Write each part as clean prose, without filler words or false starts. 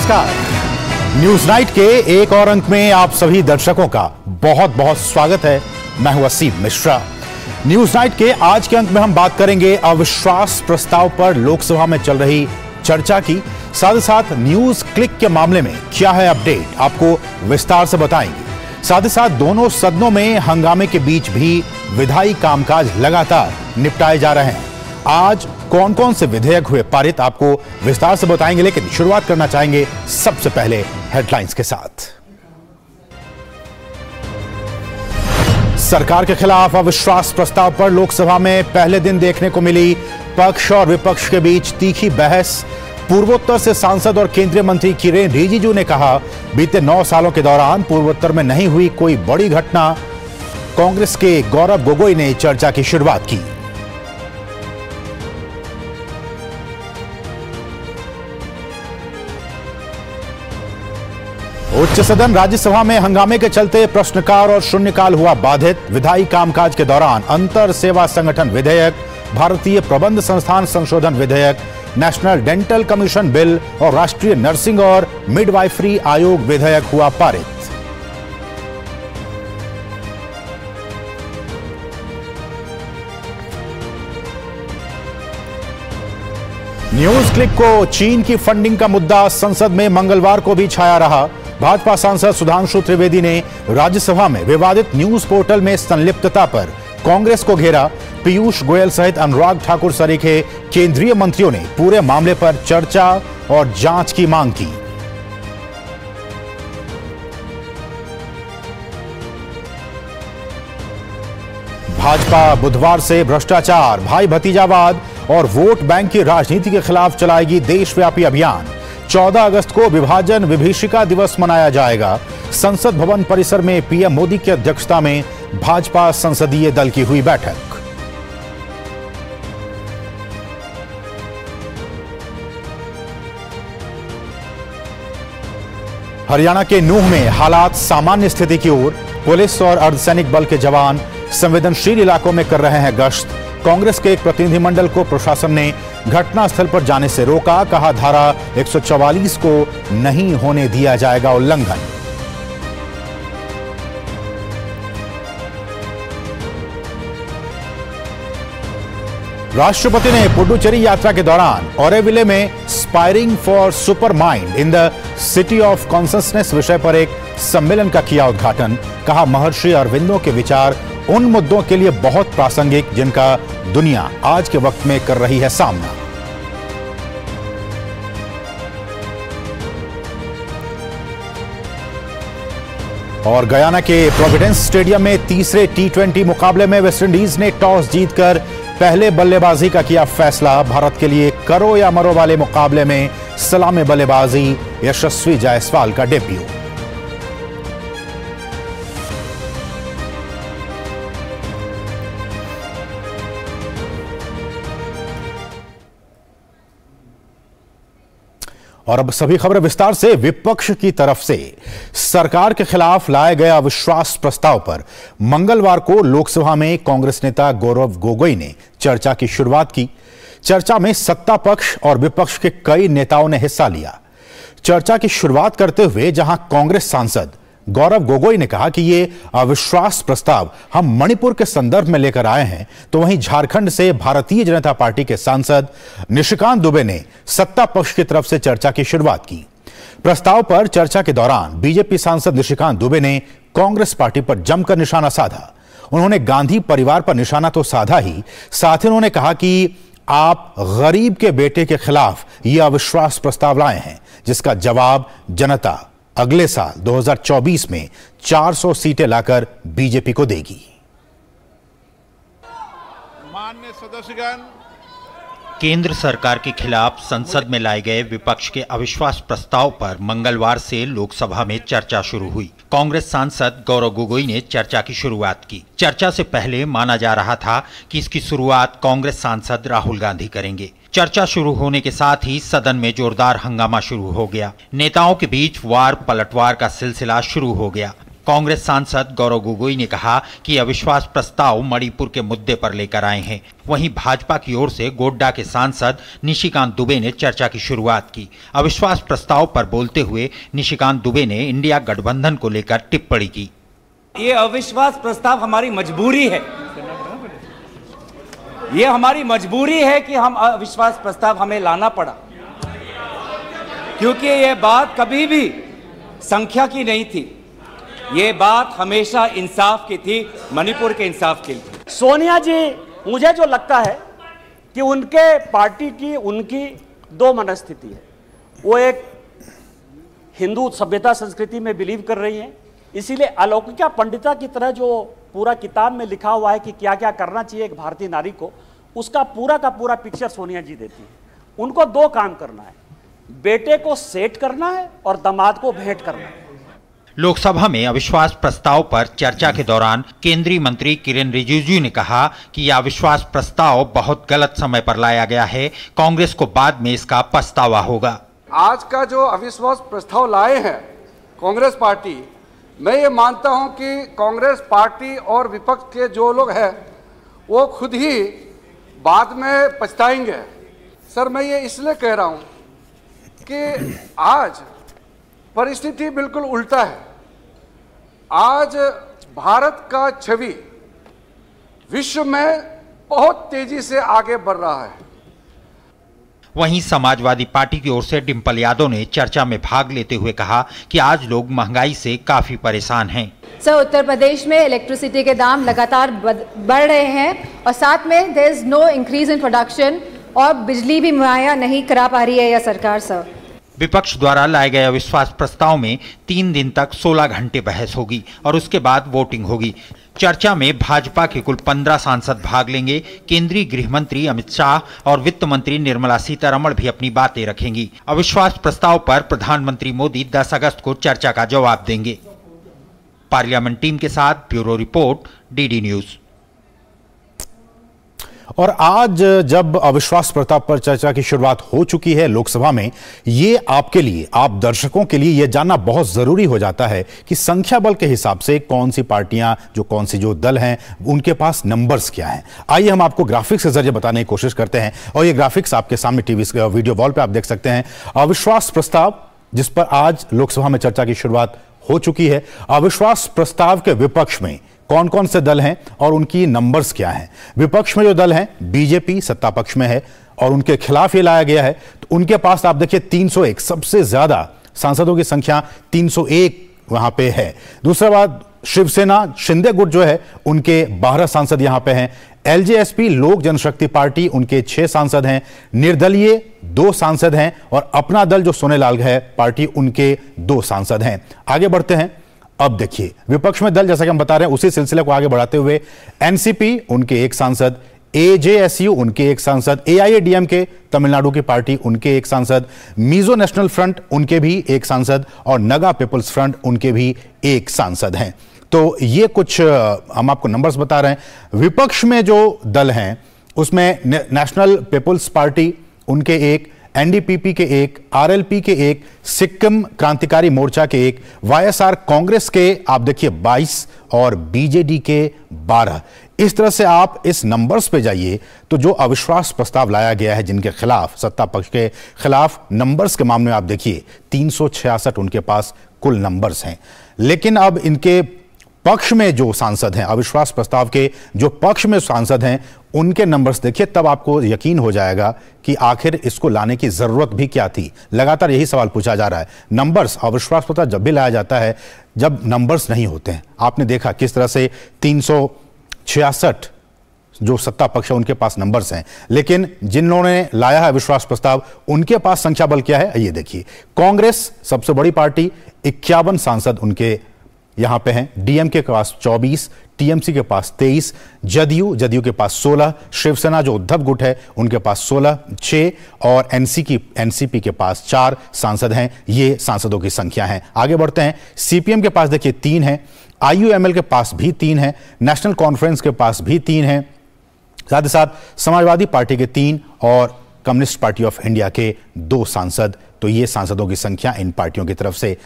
नमस्कार। News night के एक और अंक में आप सभी दर्शकों का बहुत बहुत स्वागत है। मैं हूं असीम मिश्रा। न्यूज नाइट के आज के अंक में हम बात करेंगे अविश्वास प्रस्ताव पर लोकसभा में चल रही चर्चा की, साथ ही साथ न्यूज क्लिक के मामले में क्या है अपडेट, आपको विस्तार से बताएंगे। साथ ही साथ दोनों सदनों में हंगामे के बीच भी विधायी कामकाज लगातार निपटाए जा रहे हैं। आज कौन कौन से विधेयक हुए पारित, आपको विस्तार से बताएंगे, लेकिन शुरुआत करना चाहेंगे सबसे पहले हेडलाइंस के साथ। सरकार के खिलाफ अविश्वास प्रस्ताव पर लोकसभा में पहले दिन देखने को मिली पक्ष और विपक्ष के बीच तीखी बहस। पूर्वोत्तर से सांसद और केंद्रीय मंत्री किरेन रिजिजू ने कहा, बीते 9 सालों के दौरान पूर्वोत्तर में नहीं हुई कोई बड़ी घटना। कांग्रेस के गौरव गोगोई ने चर्चा की शुरुआत की। उच्च सदन राज्यसभा में हंगामे के चलते प्रश्नकाल और शून्यकाल हुआ बाधित। विधायी कामकाज के दौरान अंतर सेवा संगठन विधेयक, भारतीय प्रबंध संस्थान संशोधन विधेयक, नेशनल डेंटल कमीशन बिल और राष्ट्रीय नर्सिंग और मिडवाइफरी आयोग विधेयक हुआ पारित। न्यूज क्लिक को चीन की फंडिंग का मुद्दा संसद में मंगलवार को भी छाया रहा। भाजपा सांसद सुधांशु त्रिवेदी ने राज्यसभा में विवादित न्यूज पोर्टल में संलिप्तता पर कांग्रेस को घेरा। पीयूष गोयल सहित अनुराग ठाकुर सरीखे केंद्रीय मंत्रियों ने पूरे मामले पर चर्चा और जांच की मांग की। भाजपा बुधवार से भ्रष्टाचार, भाई भतीजावाद और वोट बैंक की राजनीति के खिलाफ चलाएगी देशव्यापी अभियान। 14 अगस्त को विभाजन विभीषिका दिवस मनाया जाएगा। संसद भवन परिसर में पीएम मोदी की अध्यक्षता में भाजपा संसदीय दल की हुई बैठक। हरियाणा के नूह में हालात सामान्य स्थिति की ओर। पुलिस और अर्धसैनिक बल के जवान संवेदनशील इलाकों में कर रहे हैं गश्त। कांग्रेस के एक प्रतिनिधिमंडल को प्रशासन ने घटनास्थल पर जाने से रोका, कहा धारा 144 को नहीं होने दिया जाएगा उल्लंघन। राष्ट्रपति ने पुडुचेरी यात्रा के दौरान ओरेविले में aspiring for super mind in the city of consciousness विषय पर एक सम्मेलन का किया उद्घाटन। कहा, महर्षि अरविंदो के विचार उन मुद्दों के लिए बहुत प्रासंगिक जिनका दुनिया आज के वक्त में कर रही है सामना। और गयाना के प्रोविडेंस स्टेडियम में तीसरे T20 मुकाबले में वेस्टइंडीज ने टॉस जीतकर पहले बल्लेबाजी का किया फैसला। भारत के लिए करो या मरो वाले मुकाबले में सलामी बल्लेबाजी यशस्वी जायसवाल का डेब्यू। और अब सभी खबरें विस्तार से। विपक्ष की तरफ से सरकार के खिलाफ लाए गए अविश्वास प्रस्ताव पर मंगलवार को लोकसभा में कांग्रेस नेता गौरव गोगोई ने चर्चा की शुरुआत की। चर्चा में सत्ता पक्ष और विपक्ष के कई नेताओं ने हिस्सा लिया। चर्चा की शुरुआत करते हुए जहां कांग्रेस सांसद गौरव गोगोई ने कहा कि ये अविश्वास प्रस्ताव हम मणिपुर के संदर्भ में लेकर आए हैं, तो वहीं झारखंड से भारतीय जनता पार्टी के सांसद निशिकांत दुबे ने सत्ता पक्ष की तरफ से चर्चा की शुरुआत की। प्रस्ताव पर चर्चा के दौरान बीजेपी सांसद निशिकांत दुबे ने कांग्रेस पार्टी पर जमकर निशाना साधा। उन्होंने गांधी परिवार पर निशाना तो साधा ही, साथ ही उन्होंने कहा कि आप गरीब के बेटे के खिलाफ यह अविश्वास प्रस्ताव लाए हैं, जिसका जवाब जनता अगले साल 2024 में 400 सीटें लाकर बीजेपी को देगी। माननीय सदस्यगण, केंद्र सरकार के खिलाफ संसद में लाए गए विपक्ष के अविश्वास प्रस्ताव पर मंगलवार से लोकसभा में चर्चा शुरू हुई। कांग्रेस सांसद गौरव गोगोई ने चर्चा की शुरुआत की। चर्चा से पहले माना जा रहा था कि इसकी शुरुआत कांग्रेस सांसद राहुल गांधी करेंगे। चर्चा शुरू होने के साथ ही सदन में जोरदार हंगामा शुरू हो गया। नेताओं के बीच वार पलटवार का सिलसिला शुरू हो गया। कांग्रेस सांसद गौरव गोगोई ने कहा कि अविश्वास प्रस्ताव मणिपुर के मुद्दे पर लेकर आए हैं। वहीं भाजपा की ओर से गोड्डा के सांसद निशिकांत दुबे ने चर्चा की शुरुआत की। अविश्वास प्रस्ताव पर बोलते हुए निशिकांत दुबे ने इंडिया गठबंधन को लेकर टिप्पणी की। ये अविश्वास प्रस्ताव हमारी मजबूरी है, ये हमारी मजबूरी है कि हम अविश्वास प्रस्ताव हमें लाना पड़ा, क्योंकि ये बात कभी भी संख्या की नहीं थी, ये बात हमेशा इंसाफ की थी, मणिपुर के इंसाफ के लिए। सोनिया जी, मुझे जो लगता है कि उनके पार्टी की उनकी दो मनस्थिति है। वो एक हिंदू सभ्यता संस्कृति में बिलीव कर रही हैं, इसीलिए अलौकिका पंडिता की तरह जो पूरा किताब में लिखा हुआ है कि क्या क्या करना चाहिए एक भारतीय नारी को, उसका पूरा का पूरा पिक्चर सोनिया जी देती है। उनको दो काम करना है, बेटे को सेट करना है और दामाद को भेंट करना है। लोकसभा में अविश्वास प्रस्ताव पर चर्चा के दौरान केंद्रीय मंत्री किरेन रिजिजू ने कहा कि यह अविश्वास प्रस्ताव बहुत गलत समय पर लाया गया है, कांग्रेस को बाद में इसका पछतावा होगा। आज का जो अविश्वास प्रस्ताव लाए हैं कांग्रेस पार्टी, मैं ये मानता हूं कि कांग्रेस पार्टी और विपक्ष के जो लोग हैं वो खुद ही बाद में पछताएंगे। सर, मैं ये इसलिए कह रहा हूं कि आज परिस्थिति बिल्कुल उल्टा है। आज भारत का छवि विश्व में बहुत तेजी से आगे बढ़ रहा है। वहीं समाजवादी पार्टी की ओर से डिंपल यादव ने चर्चा में भाग लेते हुए कहा कि आज लोग महंगाई से काफी परेशान हैं। सर, उत्तर प्रदेश में इलेक्ट्रिसिटी के दाम लगातार बढ़ रहे हैं और साथ में there is no increase in production और बिजली भी मुहैया नहीं करा पा रही है यह सरकार। सर, विपक्ष द्वारा लाए गए अविश्वास प्रस्ताव में 3 दिन तक 16 घंटे बहस होगी और उसके बाद वोटिंग होगी। चर्चा में भाजपा के कुल 15 सांसद भाग लेंगे। केंद्रीय गृह मंत्री अमित शाह और वित्त मंत्री निर्मला सीतारमण भी अपनी बातें रखेंगी। अविश्वास प्रस्ताव पर प्रधानमंत्री मोदी 10 अगस्त को चर्चा का जवाब देंगे। पार्लियामेंट टीम के साथ ब्यूरो रिपोर्ट, डीडी न्यूज। और आज जब अविश्वास प्रस्ताव पर चर्चा की शुरुआत हो चुकी है लोकसभा में, ये आपके लिए, आप दर्शकों के लिए यह जानना बहुत जरूरी हो जाता है कि संख्या बल के हिसाब से कौन सी पार्टियां, कौन सी जो दल हैं, उनके पास नंबर्स क्या हैं। आइए हम आपको ग्राफिक्स के जरिए बताने की कोशिश करते हैं और ये ग्राफिक्स आपके सामने टीवी वीडियो वॉल पे आप देख सकते हैं। अविश्वास प्रस्ताव जिस पर आज लोकसभा में चर्चा की शुरुआत हो चुकी है, अविश्वास प्रस्ताव के विपक्ष में कौन कौन से दल हैं और उनकी नंबर्स क्या हैं। विपक्ष में जो दल हैं, बीजेपी सत्ता पक्ष में है और उनके खिलाफ ये लाया गया है, तो उनके पास आप देखिए 301, सबसे ज्यादा सांसदों की संख्या 301 वहां पे है। दूसरा बात, शिवसेना शिंदे गुट जो है, उनके 12 सांसद यहां पे हैं। एलजेएसपी लोक जनशक्ति पार्टी, उनके 6 सांसद हैं। निर्दलीय 2 सांसद हैं और अपना दल जो सोनेलाल है पार्टी, उनके 2 सांसद हैं। आगे बढ़ते हैं। अब देखिए विपक्ष में दल, जैसा कि हम बता रहे हैं, उसी सिलसिले को आगे बढ़ाते हुए एनसीपी उनके 1 सांसद, एजेएसयू उनके 1 सांसद, एआईएडीएमके तमिलनाडु की पार्टी उनके 1 सांसद, मिजो नेशनल फ्रंट उनके भी 1 सांसद और नगा पीपल्स फ्रंट उनके भी 1 सांसद हैं। तो ये कुछ हम आपको नंबर्स बता रहे हैं। विपक्ष में जो दल हैं उसमें नेशनल पीपल्स पार्टी उनके 1, एनडीपीपी के 1, आरएलपी के 1, सिक्किम क्रांतिकारी मोर्चा के 1, वाईएसआर कांग्रेस के आप देखिए 22 और बीजेडी के 12। इस तरह से आप इस नंबर्स पे जाइए तो जो अविश्वास प्रस्ताव लाया गया है जिनके खिलाफ, सत्ता पक्ष के खिलाफ, नंबर्स के मामले में आप देखिए 366 उनके पास कुल नंबर्स हैं। लेकिन अब इनके पक्ष में जो सांसद हैं, अविश्वास प्रस्ताव के जो पक्ष में सांसद हैं, उनके नंबर्स देखिए, तब आपको यकीन हो जाएगा कि आखिर इसको लाने की जरूरत भी क्या थी। लगातार यही सवाल पूछा जा रहा है। नंबर्स, अविश्वास प्रस्ताव जब भी लाया जाता है, जब नंबर्स नहीं होते हैं, आपने देखा किस तरह से 366 जो सत्ता पक्ष है उनके पास नंबर्स हैं, लेकिन जिन्होंने लाया है अविश्वास प्रस्ताव उनके पास संख्या बल क्या है, ये देखिए। कांग्रेस सबसे बड़ी पार्टी, 51 सांसद उनके यहां पे हैं। डीएमके के पास 24, टीएमसी के पास 23, जदयू के पास 16, शिवसेना जो उद्धव गुट है उनके पास 16, 6 और एनसीपी के पास 4 सांसद हैं। ये सांसदों की संख्या है। आगे बढ़ते हैं। सीपीएम के पास देखिए 3 है, आईयूएमएल के पास भी 3 है, नेशनल कॉन्फ्रेंस के पास भी 3 है, साथ ही साथ समाजवादी पार्टी के 3 और कम्युनिस्ट पार्टी ऑफ इंडिया के 2 सांसद। तो ये सांसदों की संख्या इन पार्टियों की तरफ से।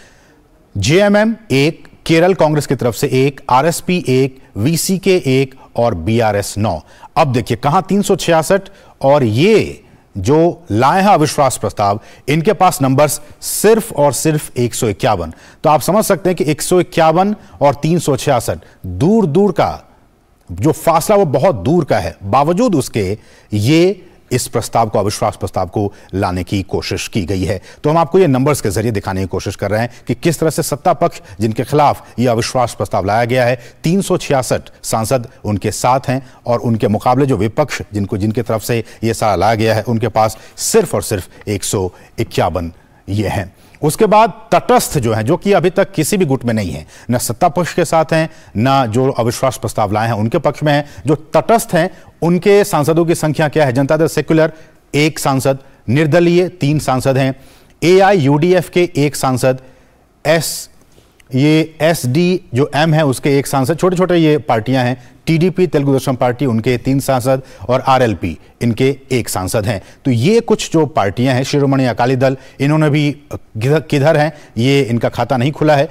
जेएमएम 1, केरल कांग्रेस की तरफ से 1, आरएसपी 1, वीसीके 1 और बीआरएस 9। अब देखिए कहां 366 और ये जो लाए हैं अविश्वास प्रस्ताव, इनके पास नंबर्स सिर्फ और सिर्फ 151। तो आप समझ सकते हैं कि 151 और 366 दूर दूर का जो फासला वो बहुत दूर का है, बावजूद उसके ये इस प्रस्ताव को, अविश्वास प्रस्ताव को लाने की कोशिश की गई है। तो हम आपको ये नंबर्स के जरिए दिखाने की कोशिश कर रहे हैं कि किस तरह से सत्ता पक्ष जिनके खिलाफ ये अविश्वास प्रस्ताव लाया गया है, 366 सांसद उनके साथ हैं और उनके मुकाबले जो विपक्ष जिनके तरफ से ये सारा लाया गया है, उनके पास सिर्फ और सिर्फ 151 ये हैं। उसके बाद तटस्थ जो हैं, जो कि अभी तक किसी भी गुट में नहीं है, न सत्ता पक्ष के साथ हैं, न जो अविश्वास प्रस्ताव लाए हैं उनके पक्ष में है, जो तटस्थ हैं उनके सांसदों की संख्या क्या है? जनता दल सेक्युलर 1 सांसद, निर्दलीय 3 सांसद हैं, एआईयूडीएफ के 1 सांसद, ये एसडी जो एम है उसके 1 सांसद, छोटे छोटे ये पार्टियां हैं, टीडीपी तेलुगु देशम पार्टी उनके 3 सांसद और आरएलपी इनके 1 सांसद हैं। तो ये कुछ जो पार्टियां हैं, शिरोमणि अकाली दल, इन्होंने भी किधर हैं ये इनका खाता नहीं खुला है,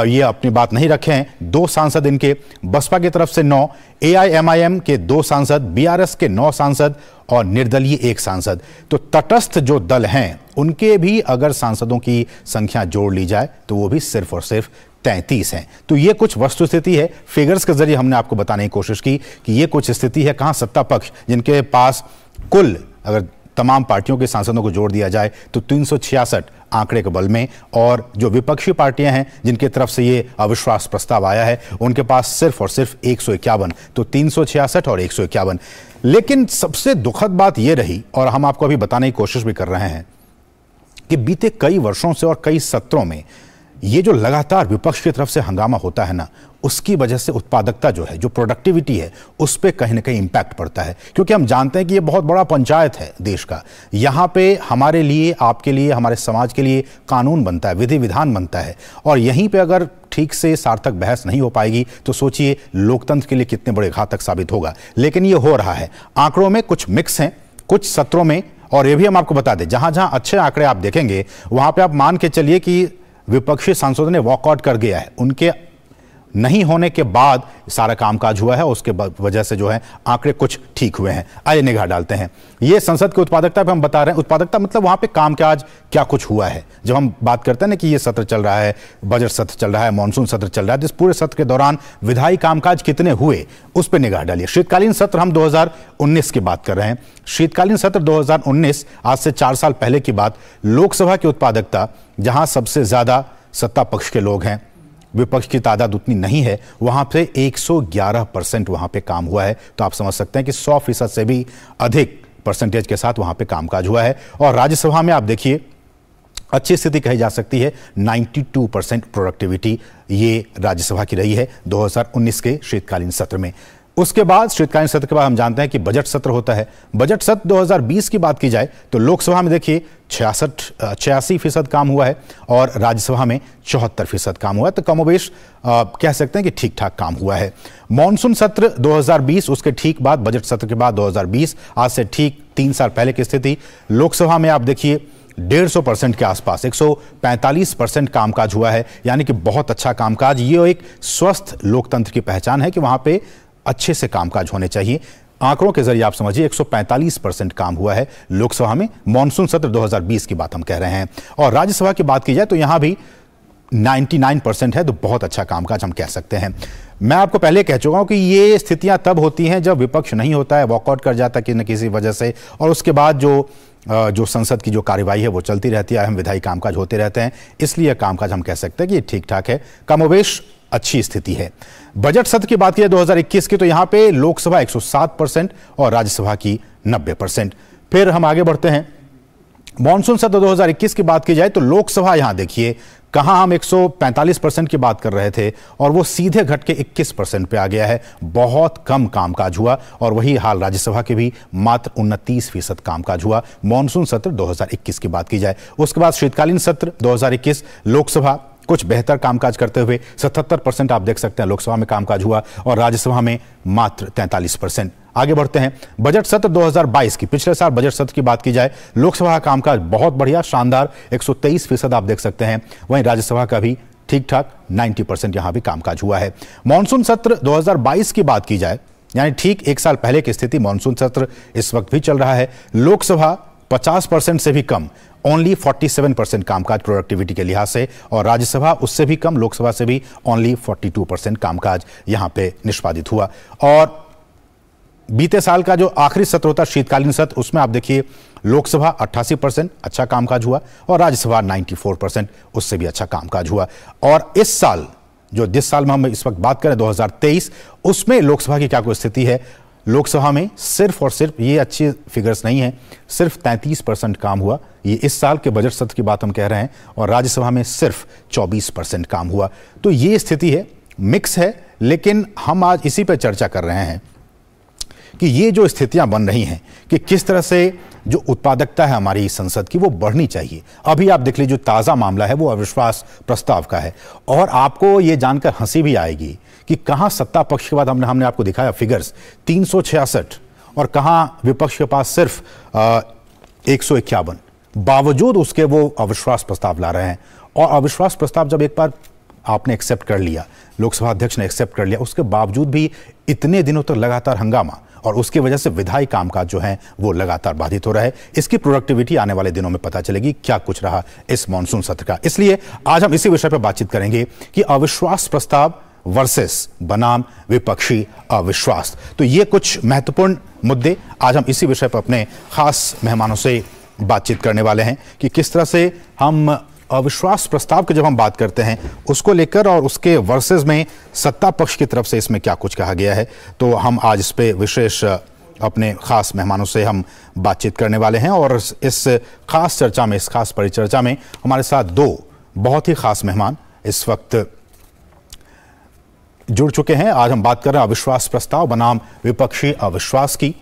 ये अपनी बात नहीं रखे हैं, 2 सांसद इनके, बसपा की तरफ से 9, एआईएमआईएम के 2 सांसद, बीआरएस के 9 सांसद और निर्दलीय 1 सांसद। तो तटस्थ जो दल हैं उनके भी अगर सांसदों की संख्या जोड़ ली जाए तो वो भी सिर्फ और सिर्फ 33 हैं। तो ये कुछ वस्तुस्थिति है, फिगर्स के जरिए हमने आपको बताने की कोशिश की कि ये कुछ स्थिति है कहां सत्ता पक्ष जिनके पास कुल अगर तमाम पार्टियों के सांसदों को जोड़ दिया जाए तो 366 आंकड़े के बल में, और जो विपक्षी पार्टियां हैं जिनके तरफ से ये अविश्वास प्रस्ताव आया है उनके पास सिर्फ और सिर्फ 151। तो 366 और 151। लेकिन सबसे दुखद बात यह रही, और हम आपको अभी बताने की कोशिश भी कर रहे हैं, कि बीते कई वर्षों से और कई सत्रों में ये जो लगातार विपक्ष की तरफ से हंगामा होता है ना, उसकी वजह से उत्पादकता जो है, जो प्रोडक्टिविटी है, उस पर कहीं ना कहीं इंपैक्ट पड़ता है। क्योंकि हम जानते हैं कि ये बहुत बड़ा पंचायत है देश का, यहाँ पे हमारे लिए, आपके लिए, हमारे समाज के लिए कानून बनता है, विधि विधान बनता है, और यहीं पे अगर ठीक से सार्थक बहस नहीं हो पाएगी तो सोचिए लोकतंत्र के लिए कितने बड़े घातक साबित होगा। लेकिन ये हो रहा है। आंकड़ों में कुछ मिक्स हैं, कुछ सत्रों में, और ये भी हम आपको बता दें, जहां जहां अच्छे आंकड़े आप देखेंगे वहां पे आप मान के चलिए कि विपक्षी सांसदों ने वॉकआउट कर गया है, उनके नहीं होने के बाद सारा कामकाज हुआ है, उसके वजह से जो है आंकड़े कुछ ठीक हुए हैं। आइए निगाह डालते हैं। ये संसद की उत्पादकता पे हम बता रहे हैं। उत्पादकता मतलब वहां पे कामकाज क्या कुछ हुआ है। जब हम बात करते हैं ना कि ये सत्र चल रहा है, बजट सत्र चल रहा है, मानसून सत्र चल रहा है, तो इस पूरे सत्र के दौरान विधायी कामकाज कितने हुए उस पर निगाह डालिए। शीतकालीन सत्र हम 2019 की बात कर रहे हैं। शीतकालीन सत्र 2019, आज से 4 साल पहले की बात। लोकसभा की उत्पादकता, जहां सबसे ज्यादा सत्ता पक्ष के लोग हैं, विपक्ष की तादाद उतनी नहीं है, वहां पे 111% वहां पे काम हुआ है। तो आप समझ सकते हैं कि 100% से भी अधिक परसेंटेज के साथ वहां पे कामकाज हुआ है। और राज्यसभा में आप देखिए अच्छी स्थिति कही जा सकती है, 92% प्रोडक्टिविटी ये राज्यसभा की रही है 2019 के शीतकालीन सत्र में। उसके बाद शीतकालीन सत्र के बाद हम जानते हैं कि बजट सत्र होता है। बजट सत्र 2020 की बात की जाए तो लोकसभा में देखिए 86% काम हुआ है और राज्यसभा में 74% काम हुआ है। तो कमोबेश कह सकते हैं कि ठीक ठाक काम हुआ है। मॉनसून सत्र 2020, उसके ठीक बाद बजट सत्र के बाद 2020, आज से ठीक 3 साल पहले की स्थिति। लोकसभा में आप देखिए 150% के आसपास, 145% कामकाज हुआ है, यानी कि बहुत अच्छा कामकाज। ये एक स्वस्थ लोकतंत्र की पहचान है कि वहां पे अच्छे से कामकाज होने चाहिए। आंकड़ों के जरिए आप समझिए 145% काम हुआ है लोकसभा में। मॉनसून सत्र 2020 की बात हम कह रहे हैं। और राज्यसभा की बात की जाए तो यहां भी 99% है, तो बहुत अच्छा कामकाज हम कह सकते हैं। मैं आपको पहले कह चुका हूं कि ये स्थितियां तब होती हैं जब विपक्ष नहीं होता है, वॉकआउट कर जाता है किसी न किसी वजह से, और उसके बाद जो संसद की जो कार्यवाही है वो चलती रहती है, अहम विधायी कामकाज होते रहते हैं। इसलिए कामकाज हम कह सकते हैं कि ये ठीक ठाक है, कमोवेश अच्छी स्थिति है। बजट सत्र की बात की 2021 की, तो यहां पे लोकसभा 107% और राज्यसभा की 90%। फिर हम आगे बढ़ते हैं। मॉनसून सत्र 2021 की बात की जाए तो लोकसभा यहां देखिए कहां हम 145% की बात कर रहे थे और वो सीधे घट के 21% पे आ गया है। बहुत कम कामकाज हुआ। और वही हाल राज्यसभा के भी मात्र 29% कामकाज हुआ। मॉनसून सत्र 2021 की बात की जाए। उसके बाद शीतकालीन सत्र 2021, लोकसभा कुछ बेहतर कामकाज करते हुए 77% आप देख सकते हैं लोकसभा में कामकाज हुआ और राज्यसभा में मात्र 43%। आगे बढ़ते हैं। बजट सत्र 2022 की, पिछले साल बजट सत्र की बात की जाए, लोकसभा का कामकाज बहुत बढ़िया, शानदार, 123% आप देख सकते हैं। वहीं राज्यसभा का भी ठीक ठाक 90% यहां भी कामकाज हुआ है। मॉनसून सत्र 2022 की बात की जाए, यानी ठीक एक साल पहले की स्थिति, मॉनसून सत्र इस वक्त भी चल रहा है। लोकसभा 50% से भी कम, ओनली 47% कामकाज प्रोडक्टिविटी के लिहाज से, और राज्यसभा उससे भी कम, लोकसभा से भी ओनली 42% कामकाज यहां पे निष्पादित हुआ। और बीते साल का जो आखिरी सत्र होता, शीतकालीन सत्र, उसमें आप देखिए लोकसभा 88% अच्छा कामकाज हुआ और राज्यसभा 94%, उससे भी अच्छा कामकाज हुआ। और इस साल, जो जिस साल में हम इस वक्त बात करें 2023, उसमें लोकसभा की क्या कोई स्थिति है? लोकसभा में सिर्फ और सिर्फ, ये अच्छी फिगर्स नहीं है, सिर्फ 33% काम हुआ, ये इस साल के बजट सत्र की बात हम कह रहे हैं, और राज्यसभा में सिर्फ 24% काम हुआ। तो ये स्थिति है, मिक्स है, लेकिन हम आज इसी पर चर्चा कर रहे हैं कि ये जो स्थितियां बन रही हैं कि किस तरह से जो उत्पादकता है हमारी संसद की वो बढ़नी चाहिए। अभी आप देख लीजिए, जो ताज़ा मामला है वो अविश्वास प्रस्ताव का है, और आपको ये जानकर हंसी भी आएगी कि कहां सत्ता पक्ष के बाद हमने आपको दिखाया फिगर्स 366, और कहां विपक्ष के पास सिर्फ 151, बावजूद उसके वो अविश्वास प्रस्ताव ला रहे हैं। और अविश्वास प्रस्ताव जब एक बार आपने एक्सेप्ट कर लिया, लोकसभा अध्यक्ष ने एक्सेप्ट कर लिया, उसके बावजूद भी इतने दिनों तक लगातार हंगामा, और उसकी वजह से विधायी कामकाज जो है वो लगातार बाधित हो रहा है। इसकी प्रोडक्टिविटी आने वाले दिनों में पता चलेगी क्या कुछ रहा इस मॉनसून सत्र का। इसलिए आज हम इसी विषय पर बातचीत करेंगे कि अविश्वास प्रस्ताव वर्सेस बनाम विपक्षी अविश्वास। तो ये कुछ महत्वपूर्ण मुद्दे आज हम इसी विषय पर अपने खास मेहमानों से बातचीत करने वाले हैं कि किस तरह से हम अविश्वास प्रस्ताव की जब हम बात करते हैं उसको लेकर, और उसके वर्सेस में सत्ता पक्ष की तरफ से इसमें क्या कुछ कहा गया है। तो हम आज इस पे विशेष अपने खास मेहमानों से हम बातचीत करने वाले हैं, और इस खास चर्चा में, इस खास परिचर्चा में हमारे साथ दो बहुत ही खास मेहमान इस वक्त जुड़ चुके हैं। आज हम बात कर रहे हैं अविश्वास प्रस्ताव बनाम विपक्षी अविश्वास की।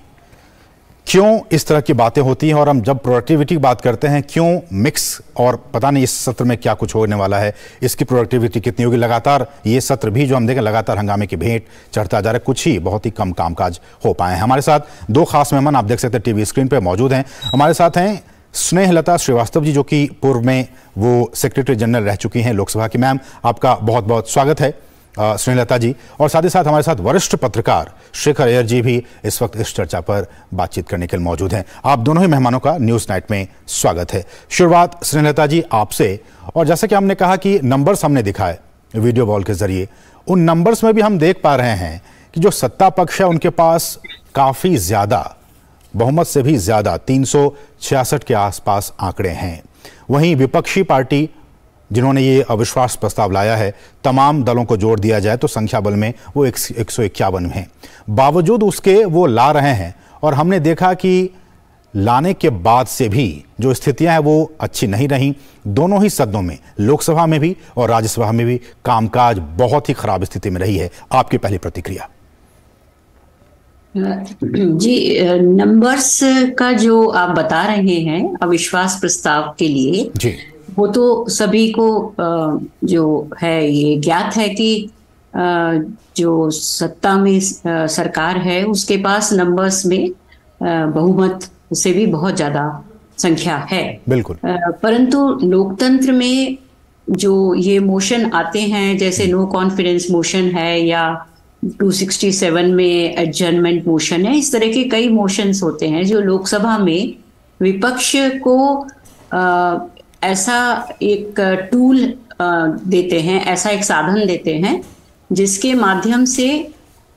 क्यों इस तरह की बातें होती हैं, और हम जब प्रोडक्टिविटी की बात करते हैं क्यों मिक्स, और पता नहीं इस सत्र में क्या कुछ होने वाला है, इसकी प्रोडक्टिविटी कितनी होगी। लगातार ये सत्र भी जो हम देखें लगातार हंगामे की भेंट चढ़ता जा रहा है, कुछ ही बहुत ही कम कामकाज हो पाए हैं। हमारे साथ दो खास मेहमान आप देख सकते हैं टीवी स्क्रीन पर मौजूद हैं। हमारे साथ हैं स्नेहलता श्रीवास्तव जी, जो कि पूर्व में वो सेक्रेटरी जनरल रह चुकी हैं लोकसभा की। मैम, आपका बहुत बहुत स्वागत है स्नेहलता जी। और साथ ही साथ हमारे साथ वरिष्ठ पत्रकार शेखर अय्यर जी भी इस वक्त इस चर्चा पर बातचीत करने के लिए मौजूद हैं। आप दोनों ही मेहमानों का न्यूज़ नाइट में स्वागत है। शुरुआत स्नेहलता जी आपसे, और जैसे कि हमने कहा कि नंबर्स हमने दिखाए वीडियो वॉल के जरिए, उन नंबर्स में भी हम देख पा रहे हैं कि जो सत्ता पक्ष है उनके पास काफ़ी ज़्यादा, बहुमत से भी ज़्यादा 366 के आसपास आंकड़े हैं। वहीं विपक्षी पार्टी जिन्होंने ये अविश्वास प्रस्ताव लाया है, तमाम दलों को जोड़ दिया जाए तो संख्या बल में वो 151 हैं। बावजूद उसके वो ला रहे हैं, और हमने देखा कि लाने के बाद से भी जो स्थितियां हैं वो अच्छी नहीं रहीं। दोनों ही सदनों में, लोकसभा में भी और राज्यसभा में भी कामकाज बहुत ही खराब स्थिति में रही है। आपकी पहली प्रतिक्रिया? जी, नंबर्स का जो आप बता रहे हैं अविश्वास प्रस्ताव के लिए जी, वो तो सभी को जो है ये ज्ञात है कि जो सत्ता में सरकार है उसके पास नंबर्स में बहुमत से भी बहुत ज्यादा संख्या है। बिल्कुल। परंतु लोकतंत्र में जो ये मोशन आते हैं, जैसे नो कॉन्फिडेंस मोशन है या 267 में एडजर्नमेंट मोशन है, इस तरह के कई मोशंस होते हैं जो लोकसभा में विपक्ष को ऐसा एक टूल देते हैं, ऐसा एक साधन देते हैं जिसके माध्यम से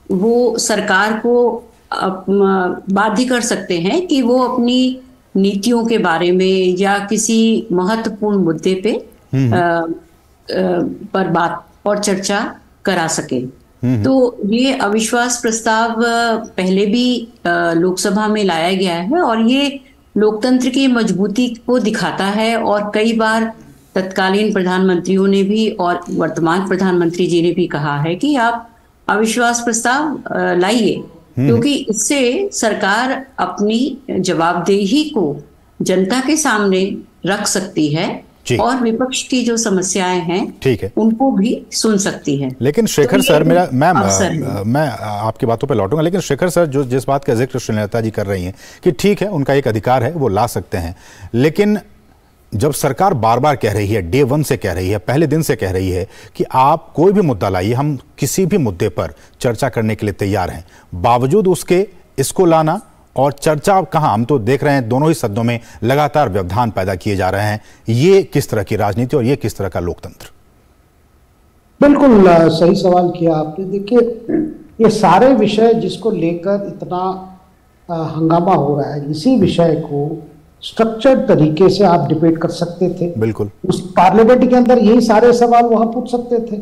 वो सरकार को बाध्य कर सकते हैं कि वो अपनी नीतियों के बारे में या किसी महत्वपूर्ण मुद्दे पे पर बात और चर्चा करा सके। तो ये अविश्वास प्रस्ताव पहले भी लोकसभा में लाया गया है, और ये लोकतंत्र की मजबूती को दिखाता है। और कई बार तत्कालीन प्रधानमंत्रियों ने भी और वर्तमान प्रधानमंत्री जी ने भी कहा है कि आप अविश्वास प्रस्ताव लाइए, क्योंकि इससे सरकार अपनी जवाबदेही को जनता के सामने रख सकती है और विपक्ष की जो समस्याएं हैं ठीक है उनको भी सुन सकती है। लेकिन शेखर सर, मैं आपकी बातों पे लौटूंगा, लेकिन शेखर सर जो जिस बात का जिक्र स्नेहलता जी कर रही हैं कि ठीक है उनका एक अधिकार है, वो ला सकते हैं, लेकिन जब सरकार बार बार कह रही है, डे वन से कह रही है, पहले दिन से कह रही है कि आप कोई भी मुद्दा लाइए, हम किसी भी मुद्दे पर चर्चा करने के लिए तैयार हैं, बावजूद उसके इसको लाना और चर्चा कहां, हम तो देख रहे हैं दोनों ही सदनों में लगातार व्यवधान पैदा किए जा रहे हैं। ये किस तरह की राजनीति और ये किस तरह का लोकतंत्र? बिल्कुल सही सवाल किया आपने। देखिए, ये सारे विषय जिसको लेकर इतना हंगामा हो रहा है, इसी विषय को स्ट्रक्चर्ड तरीके से आप डिबेट कर सकते थे। बिल्कुल, उस पार्लियामेंट के अंदर यही सारे सवाल वहां पूछ सकते थे,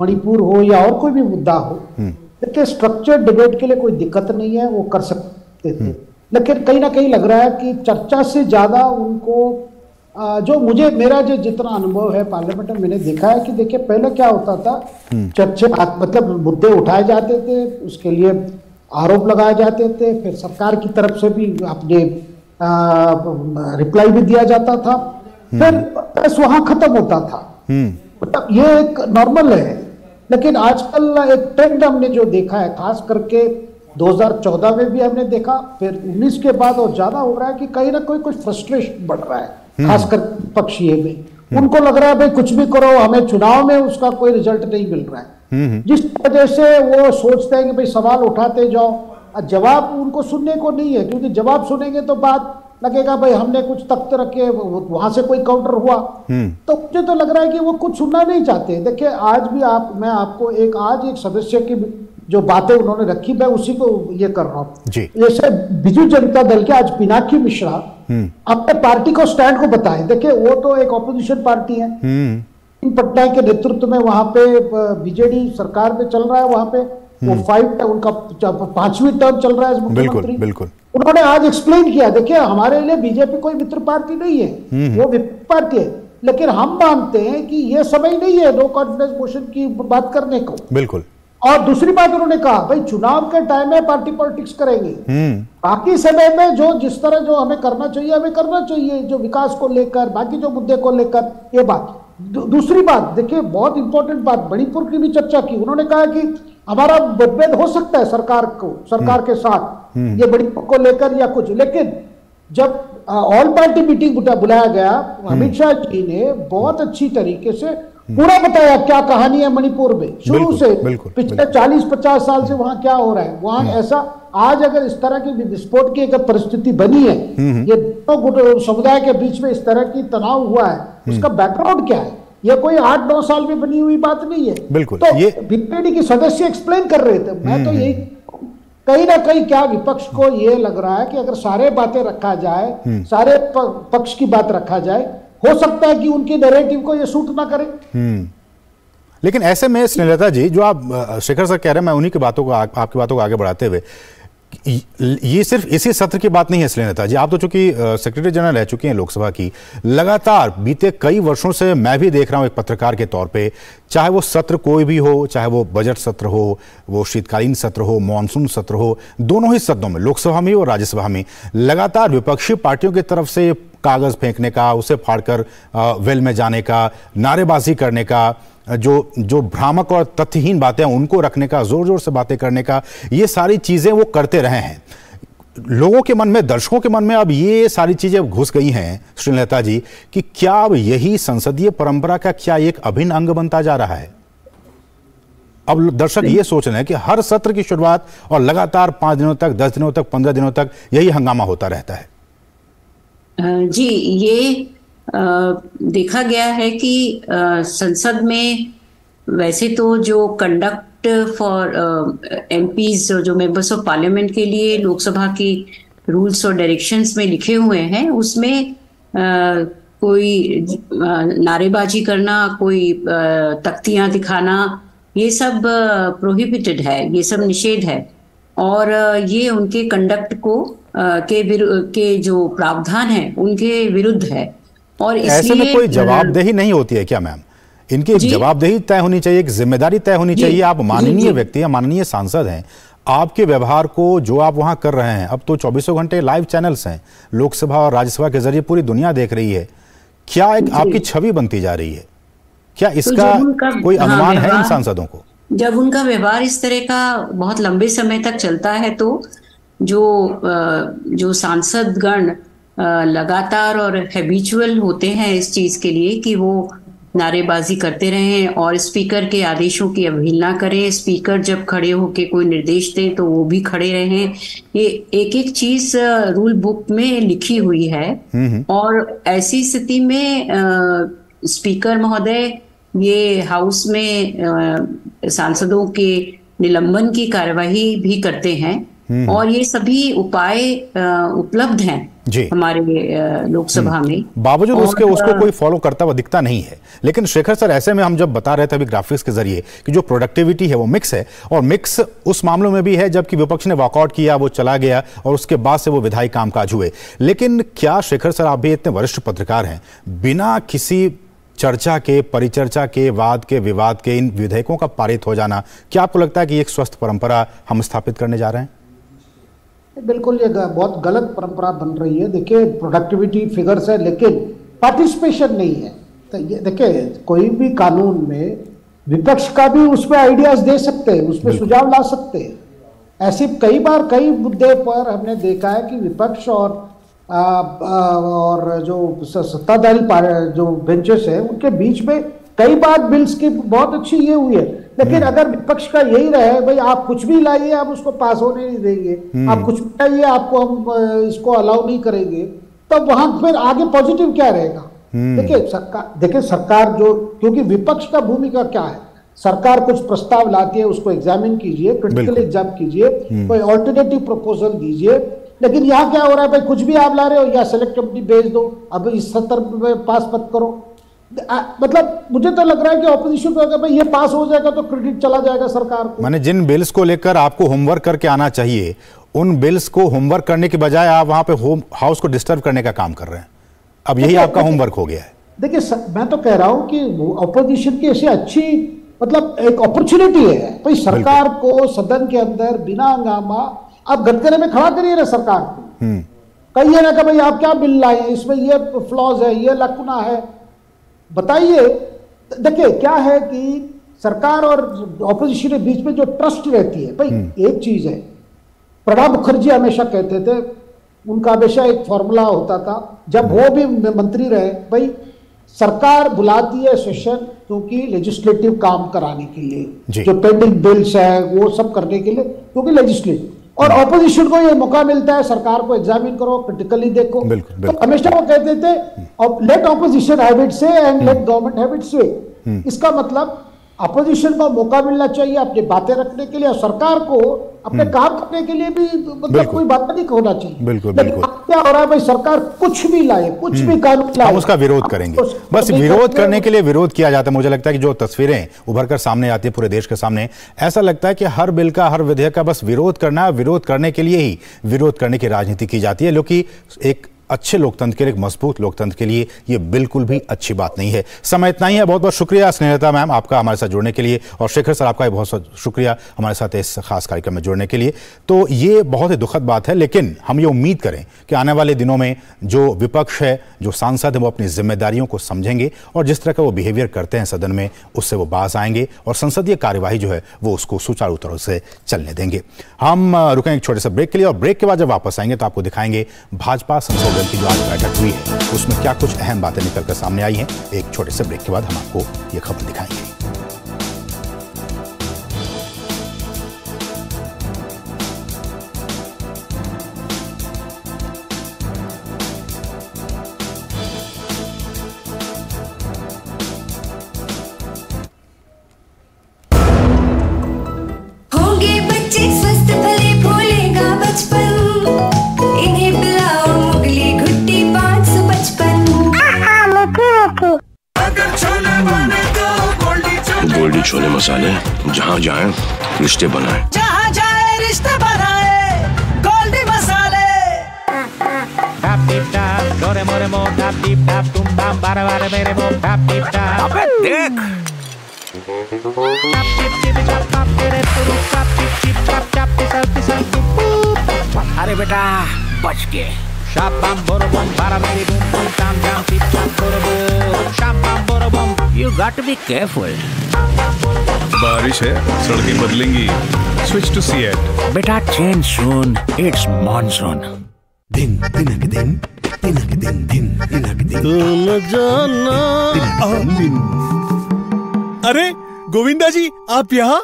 मणिपुर हो या और कोई भी मुद्दा हो। देखिए, स्ट्रक्चर्ड डिबेट के लिए कोई दिक्कत नहीं है, वो कर सकते थे। लेकिन कहीं ना कहीं लग रहा है कि चर्चा से ज्यादा उनको जो मेरा जो जितना अनुभव है पार्लियामेंट में, मैंने देखा है कि देखिए पहले क्या होता था, चर्चा मतलब मुद्दे उठाए जाते थे, उसके लिए आरोप लगाए जाते थे, फिर सरकार की तरफ से भी अपने रिप्लाई भी दिया जाता था, फिर बस वहां खत्म होता था। मतलब ये एक नॉर्मल है। लेकिन आजकल एक ट्रेंड हमने जो देखा है, खास करके 2014 में भी हमने देखा, फिर 19 के बाद और ज्यादा हो रहा है कि कहीं ना कोई फ्रस्ट्रेशन बढ़ रहा है, खासकर पक्षीय में। उनको लग रहा है भाई कुछ भी करो, हमें चुनाव में उसका कोई रिजल्ट नहीं मिल रहा है, जिस वजह से वो सोचते हैं कि भाई सवाल उठाते जाओ, जवाब उनको सुनने को नहीं है, क्योंकि जवाब सुनेंगे तो बात लगेगा भाई हमने कुछ तख्त रखे, वहां से कोई काउंटर हुआ। तो मुझे तो लग रहा है कि वो कुछ सुनना नहीं चाहते। देखिए, आज भी मैं आपको आज एक सदस्य की जो बातें उन्होंने रखी, मैं उसी को ये कर रहा हूँ। जैसे बिजू जनता दल के आज पिनाकी मिश्रा अपने पार्टी को स्टैंड को बताए। देखिए, वो तो एक ऑपोजिशन पार्टी है, पटनायक के नेतृत्व में वहां पे बीजेडी सरकार में चल रहा है, वहां पे वो उनका 5वीं टर्म चल रहा है मुख्यमंत्री। बिल्कुल। उन्होंने आज एक्सप्लेन किया, देखिए हमारे लिए बीजेपी कोई मित्र पार्टी नहीं है, वो विपक्ष पार्टी है, लेकिन हम मानते हैं कि ये समय नहीं है नो कॉन्फिडेंस मोशन की बात करने को। बिल्कुल। और दूसरी बात उन्होंने कहा, भाई चुनाव के टाइम में पार्टी पॉलिटिक्स करेंगे, बाकी समय में जिस तरह जो हमें करना चाहिए हमें करना चाहिए, जो विकास को लेकर, बाकी जो मुद्दे को लेकर, ये बात। दूसरी बात देखिए, बहुत इंपॉर्टेंट बात, मणिपुर की भी चर्चा की। उन्होंने कहा कि हमारा मतभेद हो सकता है सरकार के साथ ये मणिपुर को लेकर या कुछ, लेकिन जब ऑल पार्टी मीटिंग बुलाया गया, अमित शाह जी ने बहुत अच्छी तरीके से पूरा बताया क्या कहानी है मणिपुर में, शुरू से पिछले 40-50 साल से वहां क्या हो रहा है। वहां ऐसा आज अगर इस तरह की विस्फोट की अगर परिस्थिति बनी है, ये दोनों समुदाय के बीच में इस तरह की तनाव हुआ है, उसका बैकग्राउंड क्या है? ये कोई 8-9 साल में बनी हुई बात नहीं है। बिल्कुल। तो बीजेडी के सदस्य एक्सप्लेन कर रहे थे। मैं तो यही कहीं ना कहीं क्या विपक्ष को ये लग रहा है कि अगर सारे बातें रखा जाए, सारे पक्ष की बात रखा जाए, हो सकता है कि उनकी नैरेटिव को ये सूट ना करे। लेकिन ऐसे में स्नेहलता जी, जो आप शेखर सर कह रहे हैं, मैं उन्हीं की बातों को आपकी बातों को आगे बढ़ाते हुए, ये सिर्फ इसी सत्र की बात नहीं है स्नेहलता जी, आप तो चूंकि सेक्रेटरी जनरल रह चुकी हैं लोकसभा की, लगातार बीते कई वर्षों से मैं भी देख रहा हूं एक पत्रकार के तौर पे, चाहे वो सत्र कोई भी हो, चाहे वो बजट सत्र हो, वो शीतकालीन सत्र हो, मॉनसून सत्र हो, दोनों ही सदनों में, लोकसभा में और राज्यसभा में, लगातार विपक्षी पार्टियों की तरफ से कागज फेंकने का, उसे फाड़कर वेल में जाने का, नारेबाजी करने का, जो भ्रामक और तथ्यहीन बातें हैं उनको रखने का, जोर जोर से बातें करने का, ये सारी चीजें वो करते रहे हैं। लोगों के मन में, दर्शकों के मन में अब ये सारी चीजें घुस गई हैं श्रीलता जी, कि क्या अब यही संसदीय परंपरा का क्या एक अभिन्न अंग बनता जा रहा है? अब दर्शक ये सोच रहे हैं कि हर सत्र की शुरुआत और लगातार 5 दिनों तक, 10 दिनों तक, 15 दिनों तक यही हंगामा होता रहता है। जी, ये देखा गया है कि संसद में वैसे तो जो कंडक्ट फॉर एमपीज, जो मेंबर्स ऑफ पार्लियामेंट के लिए लोकसभा की रूल्स और डायरेक्शंस में लिखे हुए हैं, उसमें कोई नारेबाजी करना, कोई तख्तियां दिखाना, ये सब प्रोहिबिटेड है, ये सब निषेध है। और ये उनके कंडक्ट को के जो प्रावधान है उनके विरुद्ध है। और ऐसे में कोई जवाबदेही नहीं होती है क्या मैम? इनकी एक जवाबदेही तय होनी चाहिए, एक जिम्मेदारी तय होनी चाहिए। आप माननीय व्यक्ति हैं, माननीय सांसद हैं, आपके व्यवहार को जो आप वहां कर रहे हैं, अब तो 24 घंटे लाइव चैनल्स हैं, लोकसभा और राज्यसभा के जरिए पूरी दुनिया देख रही है, क्या एक आपकी छवि बनती जा रही है? क्या इसका कोई अनुमान है इन सांसदों को? जब उनका व्यवहार इस तरह का बहुत लंबे समय तक चलता है, तो जो सांसद गण लगातार और हैबिचुअल होते हैं इस चीज के लिए कि वो नारेबाजी करते रहें और स्पीकर के आदेशों की अवहेलना करें। स्पीकर जब खड़े होकर कोई निर्देश दें तो वो भी खड़े रहें। ये एक एक चीज रूल बुक में लिखी हुई है और ऐसी स्थिति में स्पीकर महोदय ये हाउस में सांसदों के निलंबन की कार्यवाही भी करते हैं और ये सभी उपाय उपलब्ध हैं हमारे लोकसभा में। बावजूद उसको कोई फॉलो करता हुआ दिखता नहीं है। लेकिन शेखर सर, ऐसे में हम जब बता रहे थे अभी ग्राफिक्स के जरिए कि जो प्रोडक्टिविटी है वो मिक्स है, और मिक्स उस मामलों में भी है जबकि विपक्ष ने वॉकआउट किया, वो चला गया और उसके बाद से वो विधायी कामकाज हुए। लेकिन क्या शेखर सर, आप भी इतने वरिष्ठ पत्रकार हैं, बिना किसी चर्चा के, परिचर्चा के, वाद के, विवाद के इन विधेयकों का पारित हो जाना, क्या आपको लगता है कि एक स्वस्थ परंपरा हम स्थापित करने जा रहे हैं? बिल्कुल, ये बहुत गलत परंपरा बन रही है। देखिए, प्रोडक्टिविटी फिगर्स है लेकिन पार्टिसिपेशन नहीं है। तो ये देखिए, कोई भी कानून में विपक्ष का भी उसमें आइडियाज दे सकते हैं, उसमें सुझाव ला सकते हैं। ऐसे कई बार कई मुद्दे पर हमने देखा है कि विपक्ष और जो सत्ताधारी जो बेंचेस है उनके बीच में कई बार बिल्स की बहुत अच्छी ये हुई है। लेकिन अगर विपक्ष का यही रहे, भाई आप कुछ भी लाइए, आप उसको पास होने नहीं देंगे, आप कुछ भी लाइए, आपको हम इसको अलाउ नहीं करेंगे, तो वहां फिर आगे पॉजिटिव क्या रहेगा? देखिए सरकार जो, क्योंकि विपक्ष का भूमिका क्या है, सरकार कुछ प्रस्ताव लाती है, उसको एग्जामिन कीजिए, क्रिटिकल एग्जाम कीजिए, कोई ऑल्टरनेटिव प्रपोजल दीजिए। लेकिन यहाँ क्या हो रहा है, भाई कुछ भी आप ला रहे हो, या सेलेक्ट कमेटी भेज दो, अब इस सत्र में पास मत करो। मतलब मुझे तो लग रहा है कि ऑपोजिशन को अगर भाई ये पास हो जाएगा तो क्रेडिट चला जाएगा सरकार को। माने जिन बिल्स को लेकर आपको होमवर्क करके आना चाहिए, उन बिल्स को होमवर्क करने के बजाय आप वहां पे हाउस को डिस्टर्ब करने का काम कर रहे हैं। अब यही आपका होमवर्क हो गया है। देखिए, मैं तो कह रहा हूं कि ऑपोजिशन की ऐसी अच्छी मतलब एक अपॉर्चुनिटी है, भाई सरकार को सदन के अंदर बिना हंगामा आप गटकरे में खड़ा करिए ना सरकार को, कहिए ना कि भाई आप क्या बिल लाए, इसमें ये फ्लॉज है, ये लकुना है, बताइए। देखिए क्या है कि सरकार और ऑपोजिशन के बीच में जो ट्रस्ट रहती है, भाई एक चीज है, प्रणब मुखर्जी हमेशा कहते थे, उनका हमेशा एक फॉर्मूला होता था जब वो भी मंत्री रहे, भाई सरकार बुलाती है सेशन क्योंकि लेजिस्लेटिव काम कराने के लिए, जो पेंडिंग बिल्स है वो सब करने के लिए, क्योंकि लेजिस्लेटिव, और ऑपोजिशन को ये मौका मिलता है सरकार को एग्जामिन करो, क्रिटिकली देखो। तो हमेशा वो कहते थे let opposition have its say and let government have its way. इसका मतलब अपोजिशन को मौका मिलना चाहिए अपनी बातें रखने के लिए, और सरकार को अपने काम करने के लिए भी मतलब कोई बात नहीं होना चाहिए। बिल्कुल। क्या हो रहा है, भाई सरकार कुछ भी लाए, कुछ भी कानून लाए, हम उसका विरोध करेंगे। बस विरोध करने के लिए विरोध किया जाता है। मुझे लगता है कि जो तस्वीरें उभर कर सामने आती है पूरे देश के सामने, ऐसा लगता है कि हर बिल का, हर विधेयक का बस विरोध करना है, विरोध करने के लिए ही विरोध करने की राजनीति की जाती है, जो कि एक अच्छे लोकतंत्र के लिए, एक मजबूत लोकतंत्र के लिए ये बिल्कुल भी अच्छी बात नहीं है। समय इतना ही है। बहुत बहुत शुक्रिया स्नेहलता मैम आपका हमारे साथ जुड़ने के लिए, और शेखर सर आपका बहुत बहुत शुक्रिया हमारे साथ इस खास कार्यक्रम में जुड़ने के लिए। तो ये बहुत ही दुखद बात है, लेकिन हम ये उम्मीद करें कि आने वाले दिनों में जो विपक्ष है, जो सांसद है, वो अपनी जिम्मेदारियों को समझेंगे और जिस तरह का वो बिहेवियर करते हैं सदन में, उससे वो बाज आएंगे और संसदीय कार्यवाही जो है वो उसको सुचारू तरह से चलने देंगे। हम रुकेंगे एक छोटे से ब्रेक के लिए, और ब्रेक के बाद जब वापस आएंगे तो आपको दिखाएंगे भाजपा संसद की जो आज बैठक हुई है उसमें क्या कुछ अहम बातें निकलकर सामने आई हैं। एक छोटे से ब्रेक के बाद हम आपको ये खबर दिखाएंगे। होंगे बच्चे स्वस्थ भले, भूलेगा बचपन, इन्हें पिलाओ मुगली घुट्टी 555। गोल्डी छोले मसाले, जहाँ जाए रिश्ते बनाए, जहाँ जाए रिश्ते बनाए, गोल्डी मसाले। अबे देख, अरे बेटा बच के। You got to be careful. बारिश है, सड़कें बदलेंगी। Switch to Seat. बेटा change soon. It's monsoon. दिन तिनक दिन अरे गोविंदा जी, आप यहाँ?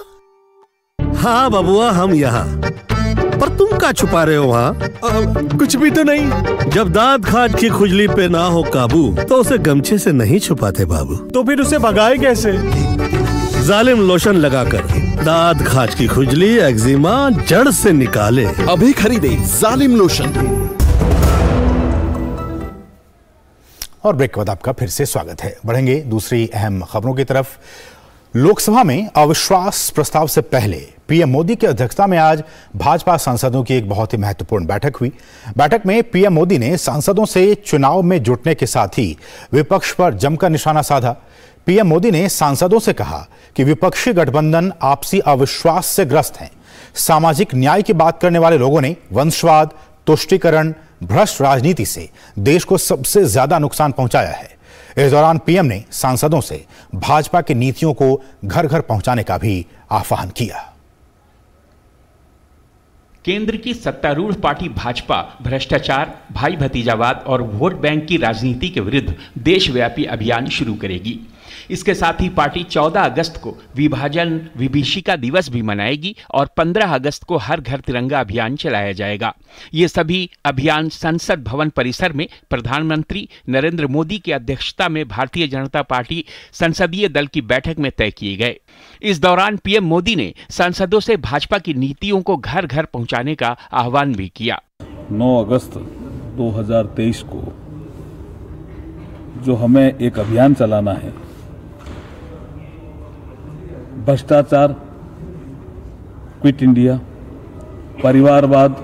हाँ बबुआ, हम यहाँ। पर तुम क्या छुपा रहे हो वहाँ? कुछ भी तो नहीं। जब दांत खाज की खुजली पे ना हो काबू तो उसे गमछे से नहीं छुपाते बाबू। तो फिर उसे भगाए कैसे? जालिम लोशन लगाकर दांत खाज की खुजली एक्जिमा जड़ से निकाले। अभी खरीदे जालिम लोशन। और ब्रेक के बाद आपका फिर से स्वागत है। बढ़ेंगे दूसरी अहम खबरों की तरफ। लोकसभा में अविश्वास प्रस्ताव से पहले पीएम मोदी की अध्यक्षता में आज भाजपा सांसदों की एक बहुत ही महत्वपूर्ण बैठक हुई। बैठक में पीएम मोदी ने सांसदों से चुनाव में जुटने के साथ ही विपक्ष पर जमकर निशाना साधा। पीएम मोदी ने सांसदों से कहा कि विपक्षी गठबंधन आपसी अविश्वास से ग्रस्त हैं। सामाजिक न्याय की बात करने वाले लोगों ने वंशवाद, तुष्टीकरण, भ्रष्ट राजनीति से देश को सबसे ज्यादा नुकसान पहुंचाया है। इस दौरान पीएम ने सांसदों से भाजपा की नीतियों को घर घर पहुंचाने का भी आह्वान किया। केंद्र की सत्तारूढ़ पार्टी भाजपा भ्रष्टाचार, भाई भतीजावाद और वोट बैंक की राजनीति के विरुद्ध देशव्यापी अभियान शुरू करेगी। इसके साथ ही पार्टी 14 अगस्त को विभाजन विभीषिका दिवस भी मनाएगी और 15 अगस्त को हर घर तिरंगा अभियान चलाया जाएगा। ये सभी अभियान संसद भवन परिसर में प्रधानमंत्री नरेंद्र मोदी की अध्यक्षता में भारतीय जनता पार्टी संसदीय दल की बैठक में तय किए गए। इस दौरान पीएम मोदी ने सांसदों से भाजपा की नीतियों को घर घर पहुंचाने का आह्वान भी किया। 9 अगस्त 2023 को जो हमें एक अभियान चलाना है, भ्रष्टाचार क्विट इंडिया, परिवारवाद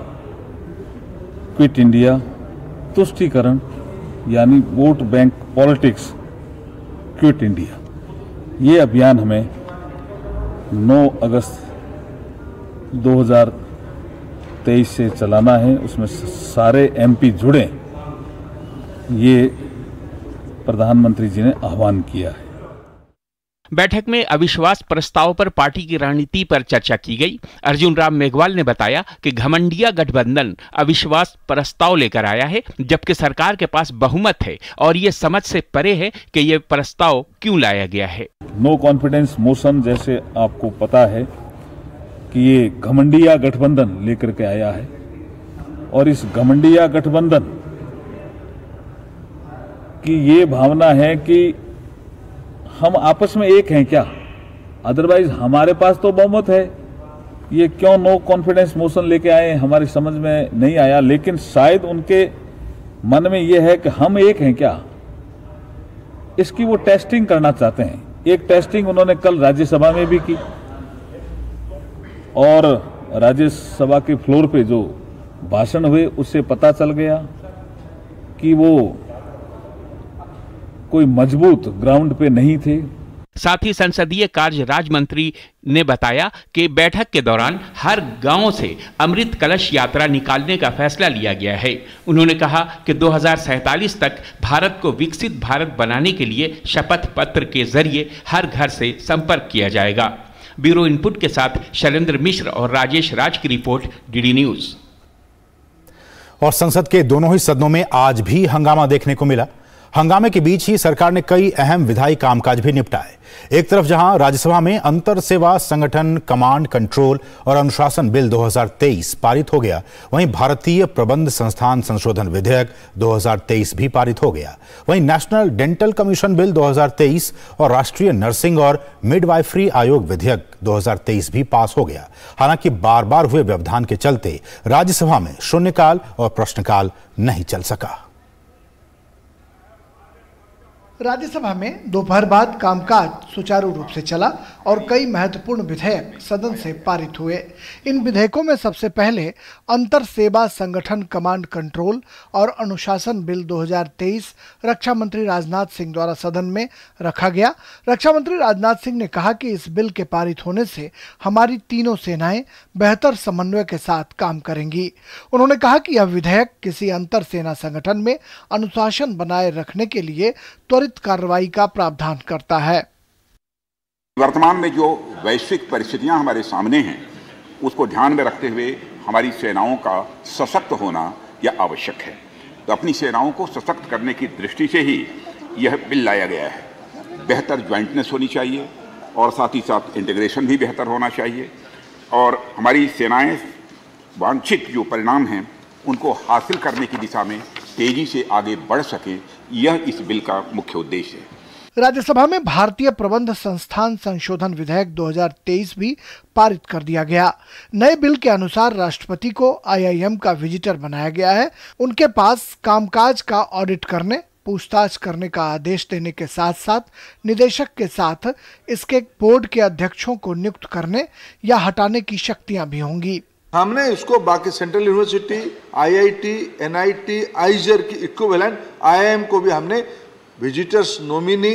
क्विट इंडिया, तुष्टीकरण यानी vote bank politics quit India, ये अभियान हमें 9 अगस्त 2023 से चलाना है। उसमें सारे एमपी जुड़े, ये प्रधानमंत्री जी ने आह्वान किया है। बैठक में अविश्वास प्रस्ताव पर पार्टी की रणनीति पर चर्चा की गई। अर्जुन राम मेघवाल ने बताया कि घमंडिया गठबंधन अविश्वास प्रस्ताव लेकर आया है, जबकि सरकार के पास बहुमत है और ये समझ से परे है कि ये प्रस्ताव क्यों लाया गया है। नो कॉन्फिडेंस मोशन जैसे आपको पता है कि ये घमंडिया गठबंधन लेकर के आया है और इस घमंडिया गठबंधन की ये भावना है कि हम आपस में एक हैं क्या, अदरवाइज हमारे पास तो बहुमत है। ये क्यों नो कॉन्फिडेंस मोशन लेके आए हमारी समझ में नहीं आया, लेकिन शायद उनके मन में ये है कि हम एक हैं क्या, इसकी वो टेस्टिंग करना चाहते हैं। एक टेस्टिंग उन्होंने कल राज्यसभा में भी की और राज्यसभा के फ्लोर पे जो भाषण हुए उससे पता चल गया कि वो कोई मजबूत ग्राउंड पे नहीं थे। साथ ही संसदीय कार्य राज्य मंत्री ने बताया कि बैठक के दौरान हर गांव से अमृत कलश यात्रा निकालने का फैसला लिया गया है। उन्होंने कहा कि 2047 तक भारत को विकसित भारत बनाने के लिए शपथ पत्र के जरिए हर घर से संपर्क किया जाएगा। ब्यूरो इनपुट के साथ शैलेंद्र मिश्र और राजेश राज की रिपोर्ट, डीडी न्यूज। और संसद के दोनों ही सदनों में आज भी हंगामा देखने को मिला। हंगामे के बीच ही सरकार ने कई अहम विधायी कामकाज भी निपटाए। एक तरफ जहां राज्यसभा में अंतर सेवा संगठन कमांड कंट्रोल और अनुशासन बिल 2023 पारित हो गया, वहीं भारतीय प्रबंध संस्थान संशोधन विधेयक 2023 भी पारित हो गया। वहीं नेशनल डेंटल कमीशन बिल 2023 और राष्ट्रीय नर्सिंग और मिडवाइफरी आयोग विधेयक 2023 भी पास हो गया। हालांकि बार बार हुए व्यवधान के चलते राज्यसभा में शून्यकाल और प्रश्नकाल नहीं चल सका। राज्यसभा में दोपहर बाद कामकाज सुचारू रूप से चला और कई महत्वपूर्ण विधेयक सदन से पारित हुए। इन विधेयकों में सबसे पहले अंतर सेवा संगठन कमांड कंट्रोल और अनुशासन बिल 2023 रक्षा मंत्री राजनाथ सिंह द्वारा सदन में रखा गया। रक्षा मंत्री राजनाथ सिंह ने कहा कि इस बिल के पारित होने से हमारी तीनों सेनाएं बेहतर समन्वय के साथ काम करेंगी। उन्होंने कहा कि यह विधेयक किसी अंतर सेना संगठन में अनुशासन बनाए रखने के लिए त्वरित कार्रवाई का प्रावधान करता है। वर्तमान में जो वैश्विक परिस्थितियां हमारे सामने हैं उसको ध्यान में रखते हुए हमारी सेनाओं का सशक्त होना यह आवश्यक है। तो अपनी सेनाओं को सशक्त करने की दृष्टि से ही यह बिल लाया गया है। बेहतर ज्वाइंटनेस होनी चाहिए और साथ ही साथ इंटीग्रेशन भी बेहतर होना चाहिए और हमारी सेनाएं वांछित जो परिणाम हैं उनको हासिल करने की दिशा में तेजी से आगे बढ़ सके, यह इस बिल का मुख्य उद्देश्य है। राज्यसभा में भारतीय प्रबंध संस्थान संशोधन विधेयक 2023 भी पारित कर दिया गया। नए बिल के अनुसार राष्ट्रपति को IIM का विजिटर बनाया गया है। उनके पास कामकाज का ऑडिट करने, पूछताछ करने का आदेश देने के साथ साथ निदेशक के साथ इसके बोर्ड के अध्यक्षों को नियुक्त करने या हटाने की शक्तियां भी होंगी। हमने इसको बाकी सेंट्रल यूनिवर्सिटी, IIT, NIT, आइजर की इक्विवेलेंट IIM को भी हमने विजिटर्स नॉमिनी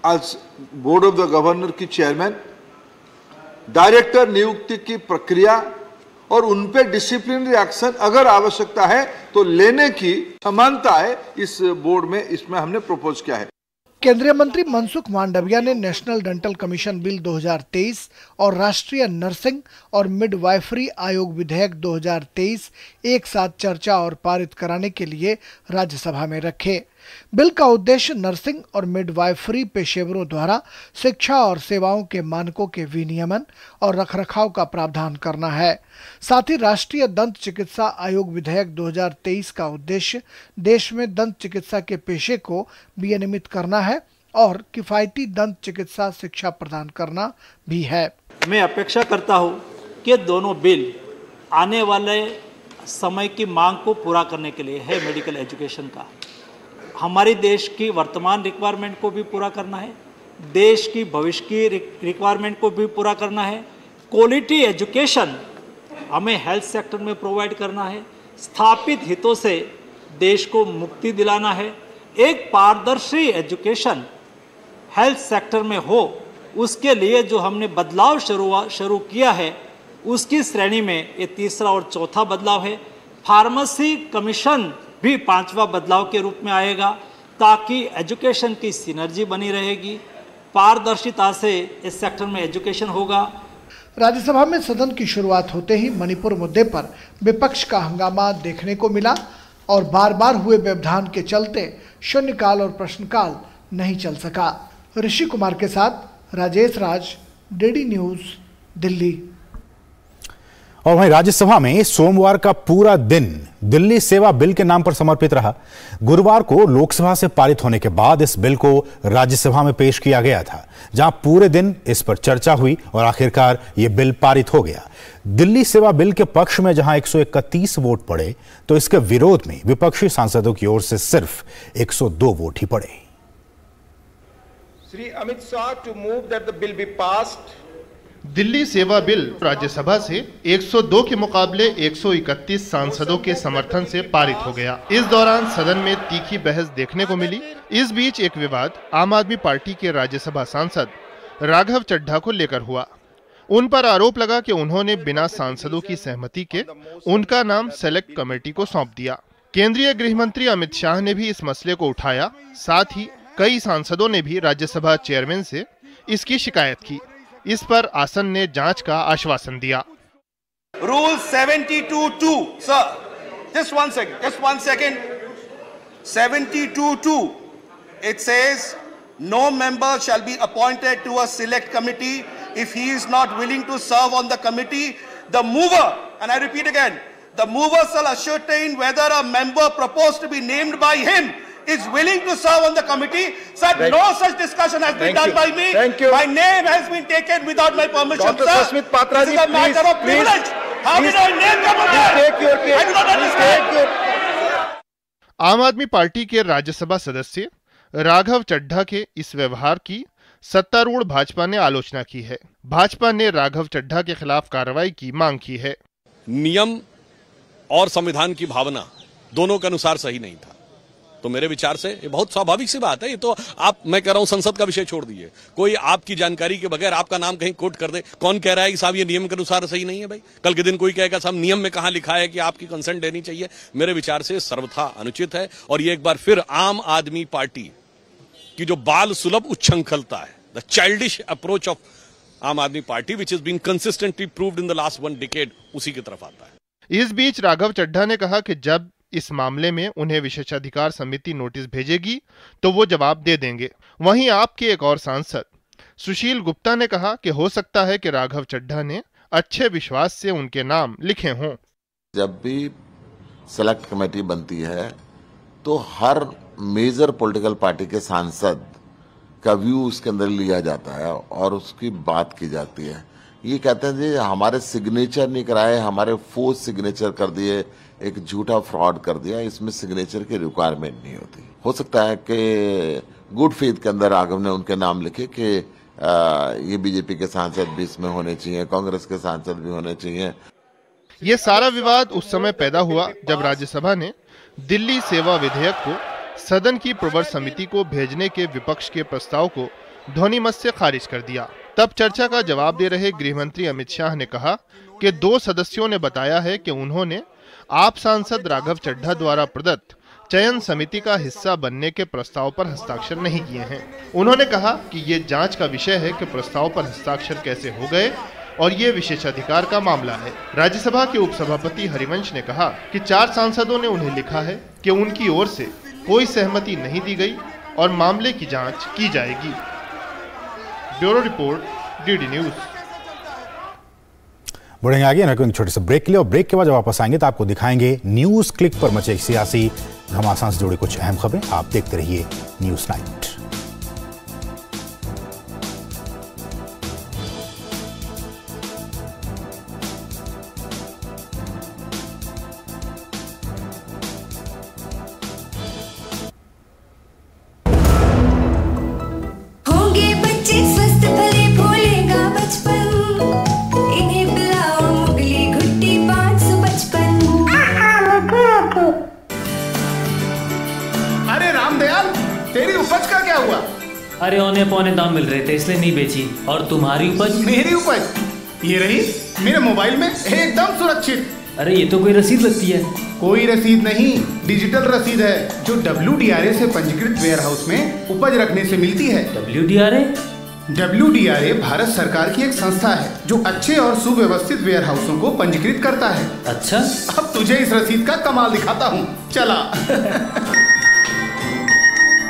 आज बोर्ड ऑफ द गवर्नर की चेयरमैन, डायरेक्टर नियुक्ति की प्रक्रिया और उन पे डिसिप्लिनरी एक्शन अगर आवश्यकता है तो लेने की समानता है इस बोर्ड में, इसमें हमने प्रपोज किया है। केंद्रीय मंत्री मनसुख मांडविया ने नेशनल डेंटल कमीशन बिल 2023 और राष्ट्रीय नर्सिंग और मिडवाइफरी आयोग विधेयक 2023 एक साथ चर्चा और पारित कराने के लिए राज्यसभा में रखे। बिल का उद्देश्य नर्सिंग और मिडवाइफरी पेशेवरों द्वारा शिक्षा और सेवाओं के मानकों के विनियमन और रखरखाव का प्रावधान करना है। साथ ही राष्ट्रीय दंत चिकित्सा आयोग विधेयक 2023 का उद्देश्य देश में दंत चिकित्सा के पेशे को विनियमित करना है और किफायती दंत चिकित्सा शिक्षा प्रदान करना भी है। मैं अपेक्षा करता हूं कि दोनों बिल आने वाले समय की मांग को पूरा करने के लिए है। मेडिकल एजुकेशन का हमारे देश की वर्तमान रिक्वायरमेंट को भी पूरा करना है, देश की भविष्य की रिक्वायरमेंट को भी पूरा करना है। क्वालिटी एजुकेशन हमें हेल्थ सेक्टर में प्रोवाइड करना है, स्थापित हितों से देश को मुक्ति दिलाना है। एक पारदर्शी एजुकेशन हेल्थ सेक्टर में हो, उसके लिए जो हमने बदलाव शुरू किया है उसकी श्रेणी में ये तीसरा और चौथा बदलाव है। फार्मेसी कमीशन भी पांचवा बदलाव के रूप में आएगा ताकि एजुकेशन की सिनर्जी बनी रहेगी, पारदर्शिता से इस सेक्टर में एजुकेशन होगा। राज्यसभा में सदन की शुरुआत होते ही मणिपुर मुद्दे पर विपक्ष का हंगामा देखने को मिला और बार बार हुए व्यवधान के चलते शून्यकाल और प्रश्नकाल नहीं चल सका। ऋषि कुमार के साथ राजेश राज, DD न्यूज, दिल्ली। और वहीं राज्यसभा में सोमवार का पूरा दिन दिल्ली सेवा बिल के नाम पर समर्पित रहा। गुरुवार को लोकसभा से पारित होने के बाद इस बिल को राज्यसभा में पेश किया गया था, जहां पूरे दिन इस पर चर्चा हुई और आखिरकार ये बिल पारित हो गया। दिल्ली सेवा बिल के पक्ष में जहां 131 वोट पड़े तो इसके विरोध में विपक्षी सांसदों की ओर से सिर्फ 102 वोट ही पड़े। Shri Amit Shah to move that the bill be passed. Delhi सेवा बिल राज्यसभा से 102 के मुकाबले 131 सांसदों के समर्थन से पारित हो गया। इस दौरान सदन में तीखी बहस देखने को मिली। इस बीच एक विवाद आम आदमी पार्टी के राज्यसभा सांसद राघव चड्ढा को लेकर हुआ। उन पर आरोप लगा कि उन्होंने बिना सांसदों की सहमति के उनका नाम सेलेक्ट कमेटी को सौंप दिया। केंद्रीय गृह मंत्री अमित शाह ने भी इस मसले को उठाया। साथ ही कई सांसदों ने भी राज्यसभा चेयरमैन से इसकी शिकायत की। इस पर आसन ने जांच का आश्वासन दिया। Rule 72(2) sir, just one second. 72(2) it says no member shall be appointed to a select committee if he is not willing to serve on the committee. The mover, and I repeat again, the mover shall ascertain whether a member proposed to be named by him is willing to serve on the committee. Sir, no such discussion has been done by me. Thank you. My name has been taken without my permission, Dr. sir. Susmit Patra This is a matter of privilege. How did I name come on there? Take your case. I do not understand. आम Aadmi party के राज्यसभा सदस्य राघव चड्ढा के इस व्यवहार की सत्तारूढ़ भाजपा ने आलोचना की है। भाजपा ने राघव चड्ढा के खिलाफ कार्रवाई की मांग की है। नियम और संविधान की भावना दोनों के अनुसार सही नहीं था, तो मेरे विचार से ये बहुत स्वाभाविक सी बात है। ये तो मैं कह रहा हूं संसद का विषय छोड़ दीजिए, कोई आपकी जानकारी के बगैर आपका नाम कहीं कोट कर दे, कौन कह रहा है कि साहब ये नियम के अनुसार सही नहीं है? भाई कल के दिन कोई कहेगा साहब नियम में कहां लिखा है कि आपकी कंसेंट देनी चाहिए। मेरे विचार से सर्वथा अनुचित है और ये एक बार फिर आम आदमी पार्टी की जो बाल सुलभ उच्छृंखलता है, the childish approach of Aam Aadmi Party which is been consistently proved in the last 1 decade, उसी की तरफ आता है। इस बीच राघव चड्ढा ने कहा कि जब इस मामले में उन्हें विशेषाधिकार समिति नोटिस भेजेगी तो वो जवाब दे देंगे। वहीं आपके एक और सांसद सुशील गुप्ता ने कहा कि हो सकता है कि राघव चड्ढा ने अच्छे विश्वास से उनके नाम लिखे हों। जब भी सेलेक्ट कमेटी बनती है तो हर मेजर पॉलिटिकल पार्टी के सांसद का व्यू उसके अंदर लिया जाता है और उसकी बात की जाती है। ये कहते हैं जी हमारे सिग्नेचर नहीं कराए, हमारे फोर्स सिग्नेचर कर दिए, एक झूठा फ्रॉड कर दिया, इसमें सिग्नेचर की रिक्वायरमेंट नहीं होती। हो सकता है कि गुड फेथ के अंदर राघव ने उनके नाम लिखे कि ये बीजेपी के सांसद भी इसमें होने चाहिए, कांग्रेस के सांसद भी होने चाहिए। ये सारा विवाद उस समय पैदा हुआ जब राज्यसभा ने दिल्ली सेवा विधेयक को सदन की प्रवर समिति को भेजने के विपक्ष के प्रस्ताव को ध्वनिमत से खारिज कर दिया। तब चर्चा का जवाब दे रहे गृह मंत्री अमित शाह ने कहा कि 2 सदस्यों ने बताया है कि उन्होंने आप सांसद राघव चड्ढा द्वारा प्रदत्त चयन समिति का हिस्सा बनने के प्रस्ताव पर हस्ताक्षर नहीं किए हैं। उन्होंने कहा कि ये जांच का विषय है कि प्रस्ताव पर हस्ताक्षर कैसे हो गए और ये विशेषाधिकार का मामला है। राज्यसभा के उपसभापति हरिवंश ने कहा कि 4 सांसदों ने उन्हें लिखा है कि उनकी ओर से कोई सहमति नहीं दी गई और मामले की जांच की जाएगी। Bureau report, DD news. बढ़ेंगे आगे एक छोटे से ब्रेक के लिए और ब्रेक के बाद जब वापस आएंगे तो आपको दिखाएंगे न्यूज क्लिक पर मचे सियासी घमासान से जुड़ी कुछ अहम खबरें। आप देखते रहिए न्यूज नाइट। अरे औने पौने दाम मिल रहे थे इसलिए नहीं बेची। और तुम्हारी उपज? मेरी उपज ये रही मेरे मोबाइल में एकदम सुरक्षित। अरे ये तो कोई रसीद लगती है। कोई रसीद नहीं, डिजिटल रसीद है जो WDRA से पंजीकृत वेयरहाउस में उपज रखने से मिलती है। WDRA भारत सरकार की एक संस्था है जो अच्छे और सुव्यवस्थित वेयरहाउसों को पंजीकृत करता है। अच्छा, अब तुझे इस रसीद का कमाल दिखाता हूँ, चला।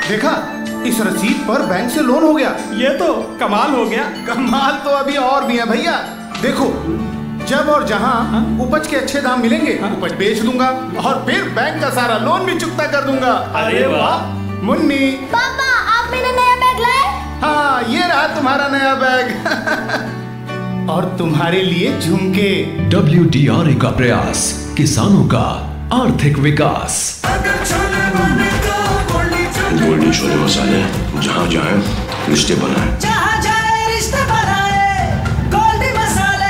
देखा, इस रसीद पर बैंक से लोन हो गया। ये तो कमाल हो गया। कमाल तो अभी और भी है भैया। देखो, जब और जहां उपज के अच्छे दाम मिलेंगे उपज बेच दूंगा और फिर बैंक का सारा लोन भी चुकता कर दूंगा। अरे वाह मुन्नी। पापा, आप मेरा नया बैग लाए? हाँ, ये रहा तुम्हारा नया बैग। और तुम्हारे लिए झुमके। WDRA का प्रयास, किसानों का आर्थिक विकास। गोल्डी छोले मसाले, जहाँ जाए रिश्ते बनाए, जहाँ जाए रिश्ते बनाए, गोल्डी मसाले।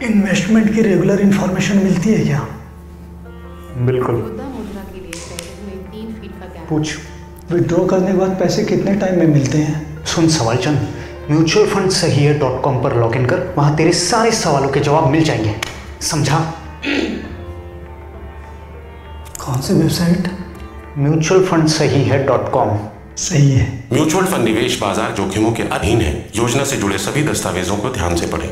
इन्वेस्टमेंट की रेगुलर इंफॉर्मेशन मिलती है क्या? बिल्कुल। पूछ, विड्रॉ करने के बाद पैसे कितने टाइम में मिलते हैं? सुन सवाल चंद, म्यूचुअल फंड सही है .com पर लॉगिन कर, वहां तेरे सारे सवालों के जवाब मिल जाएंगे, समझा? कौन सी वेबसाइट? म्यूचुअल फंड सही है .com। सही है। म्यूचुअल फंड निवेश बाजार जोखिमों के अधीन है। योजना से जुड़े सभी दस्तावेजों को ध्यान से पढ़ें।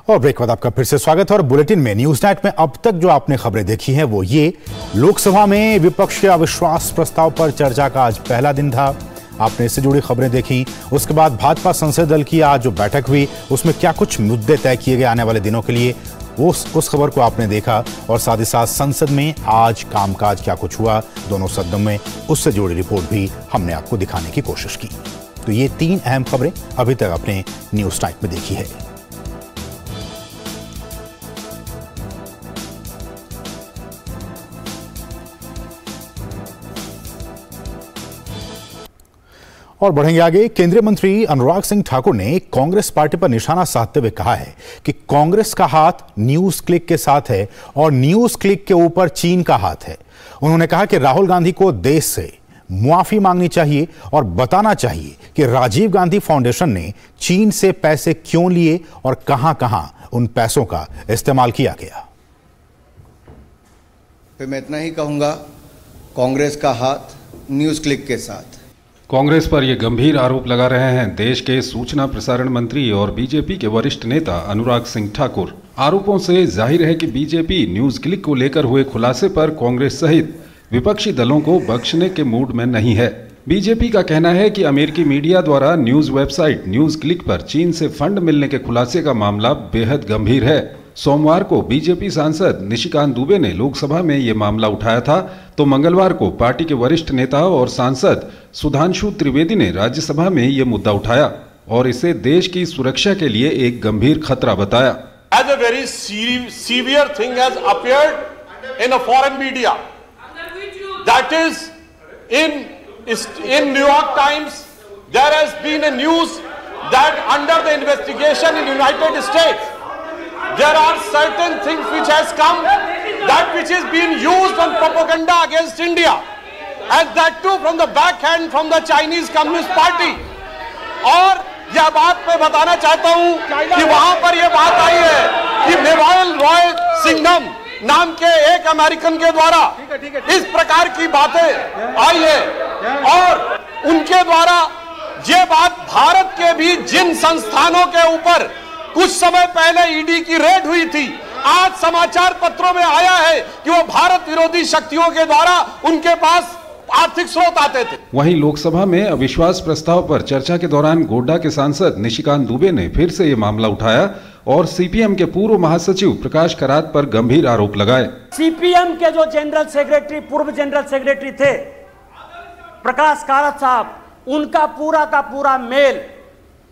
और ब्रेक बाद आपका फिर से स्वागत है। और बुलेटिन में न्यूज नाइट में अब तक जो आपने खबरें देखी हैं वो ये: लोकसभा में विपक्ष के अविश्वास प्रस्ताव पर चर्चा का आज पहला दिन था, आपने इससे जुड़ी खबरें देखी। उसके बाद भाजपा संसदीय दल की आज जो बैठक हुई उसमें क्या कुछ मुद्दे तय किए गए आने वाले दिनों के लिए, उस खबर को आपने देखा। और साथ ही साथ संसद में आज कामकाज क्या कुछ हुआ दोनों सदनों में, उससे जुड़ी रिपोर्ट भी हमने आपको दिखाने की कोशिश की। तो ये 3 अहम खबरें अभी तक आपने न्यूज नाइट में देखी है। और बढ़ेंगे आगे। केंद्रीय मंत्री अनुराग सिंह ठाकुर ने कांग्रेस पार्टी पर निशाना साधते हुए कहा है कि कांग्रेस का हाथ न्यूज क्लिक के साथ है और न्यूज क्लिक के ऊपर चीन का हाथ है। उन्होंने कहा कि राहुल गांधी को देश से मुआफी मांगनी चाहिए और बताना चाहिए कि राजीव गांधी फाउंडेशन ने चीन से पैसे क्यों लिए और कहां-कहां उन पैसों का इस्तेमाल किया गया। फिर मैं इतना ही कहूंगा, कांग्रेस का हाथ न्यूज क्लिक के साथ। कांग्रेस पर यह गंभीर आरोप लगा रहे हैं देश के सूचना प्रसारण मंत्री और बीजेपी के वरिष्ठ नेता अनुराग सिंह ठाकुर। आरोपों से जाहिर है कि बीजेपी न्यूज क्लिक को लेकर हुए खुलासे पर कांग्रेस सहित विपक्षी दलों को बख्शने के मूड में नहीं है। बीजेपी का कहना है कि अमेरिकी मीडिया द्वारा न्यूज वेबसाइट न्यूज क्लिक पर चीन से फंड मिलने के खुलासे का मामला बेहद गंभीर है। सोमवार को बीजेपी सांसद निशिकांत दुबे ने लोकसभा में ये मामला उठाया था, तो मंगलवार को पार्टी के वरिष्ठ नेता और सांसद सुधांशु त्रिवेदी ने राज्यसभा में ये मुद्दा उठाया और इसे देश की सुरक्षा के लिए एक गंभीर खतरा बताया। As a very severe thing has appeared in a foreign media, that is in New York Times there has been a news that under the investigation in United States there are certain things which has come that which is being used on propaganda against India, and that too from the backhand from the Chinese Communist Party। और यह बात मैं बताना चाहता हूं कि वहां पर यह बात आई है कि नेवाल रॉय सिंघम नाम के एक अमेरिकन के द्वारा इस प्रकार की बातें आई है, और उनके द्वारा ये बात भारत के भी जिन संस्थानों के ऊपर कुछ समय पहले ईडी की रेड हुई थी, आज समाचार पत्रों में आया है कि वो भारत विरोधी शक्तियों के द्वारा उनके पास आर्थिक स्रोत आते थे। वहीं लोकसभा में अविश्वास प्रस्ताव पर चर्चा के दौरान गोड्डा के सांसद निशिकांत दुबे ने फिर से ये मामला उठाया और सीपीएम के पूर्व महासचिव प्रकाश करात पर गंभीर आरोप लगाए। सीपीएम के जो जनरल सेक्रेटरी, पूर्व जनरल सेक्रेटरी थे प्रकाश करात साहब, उनका पूरा का पूरा मेल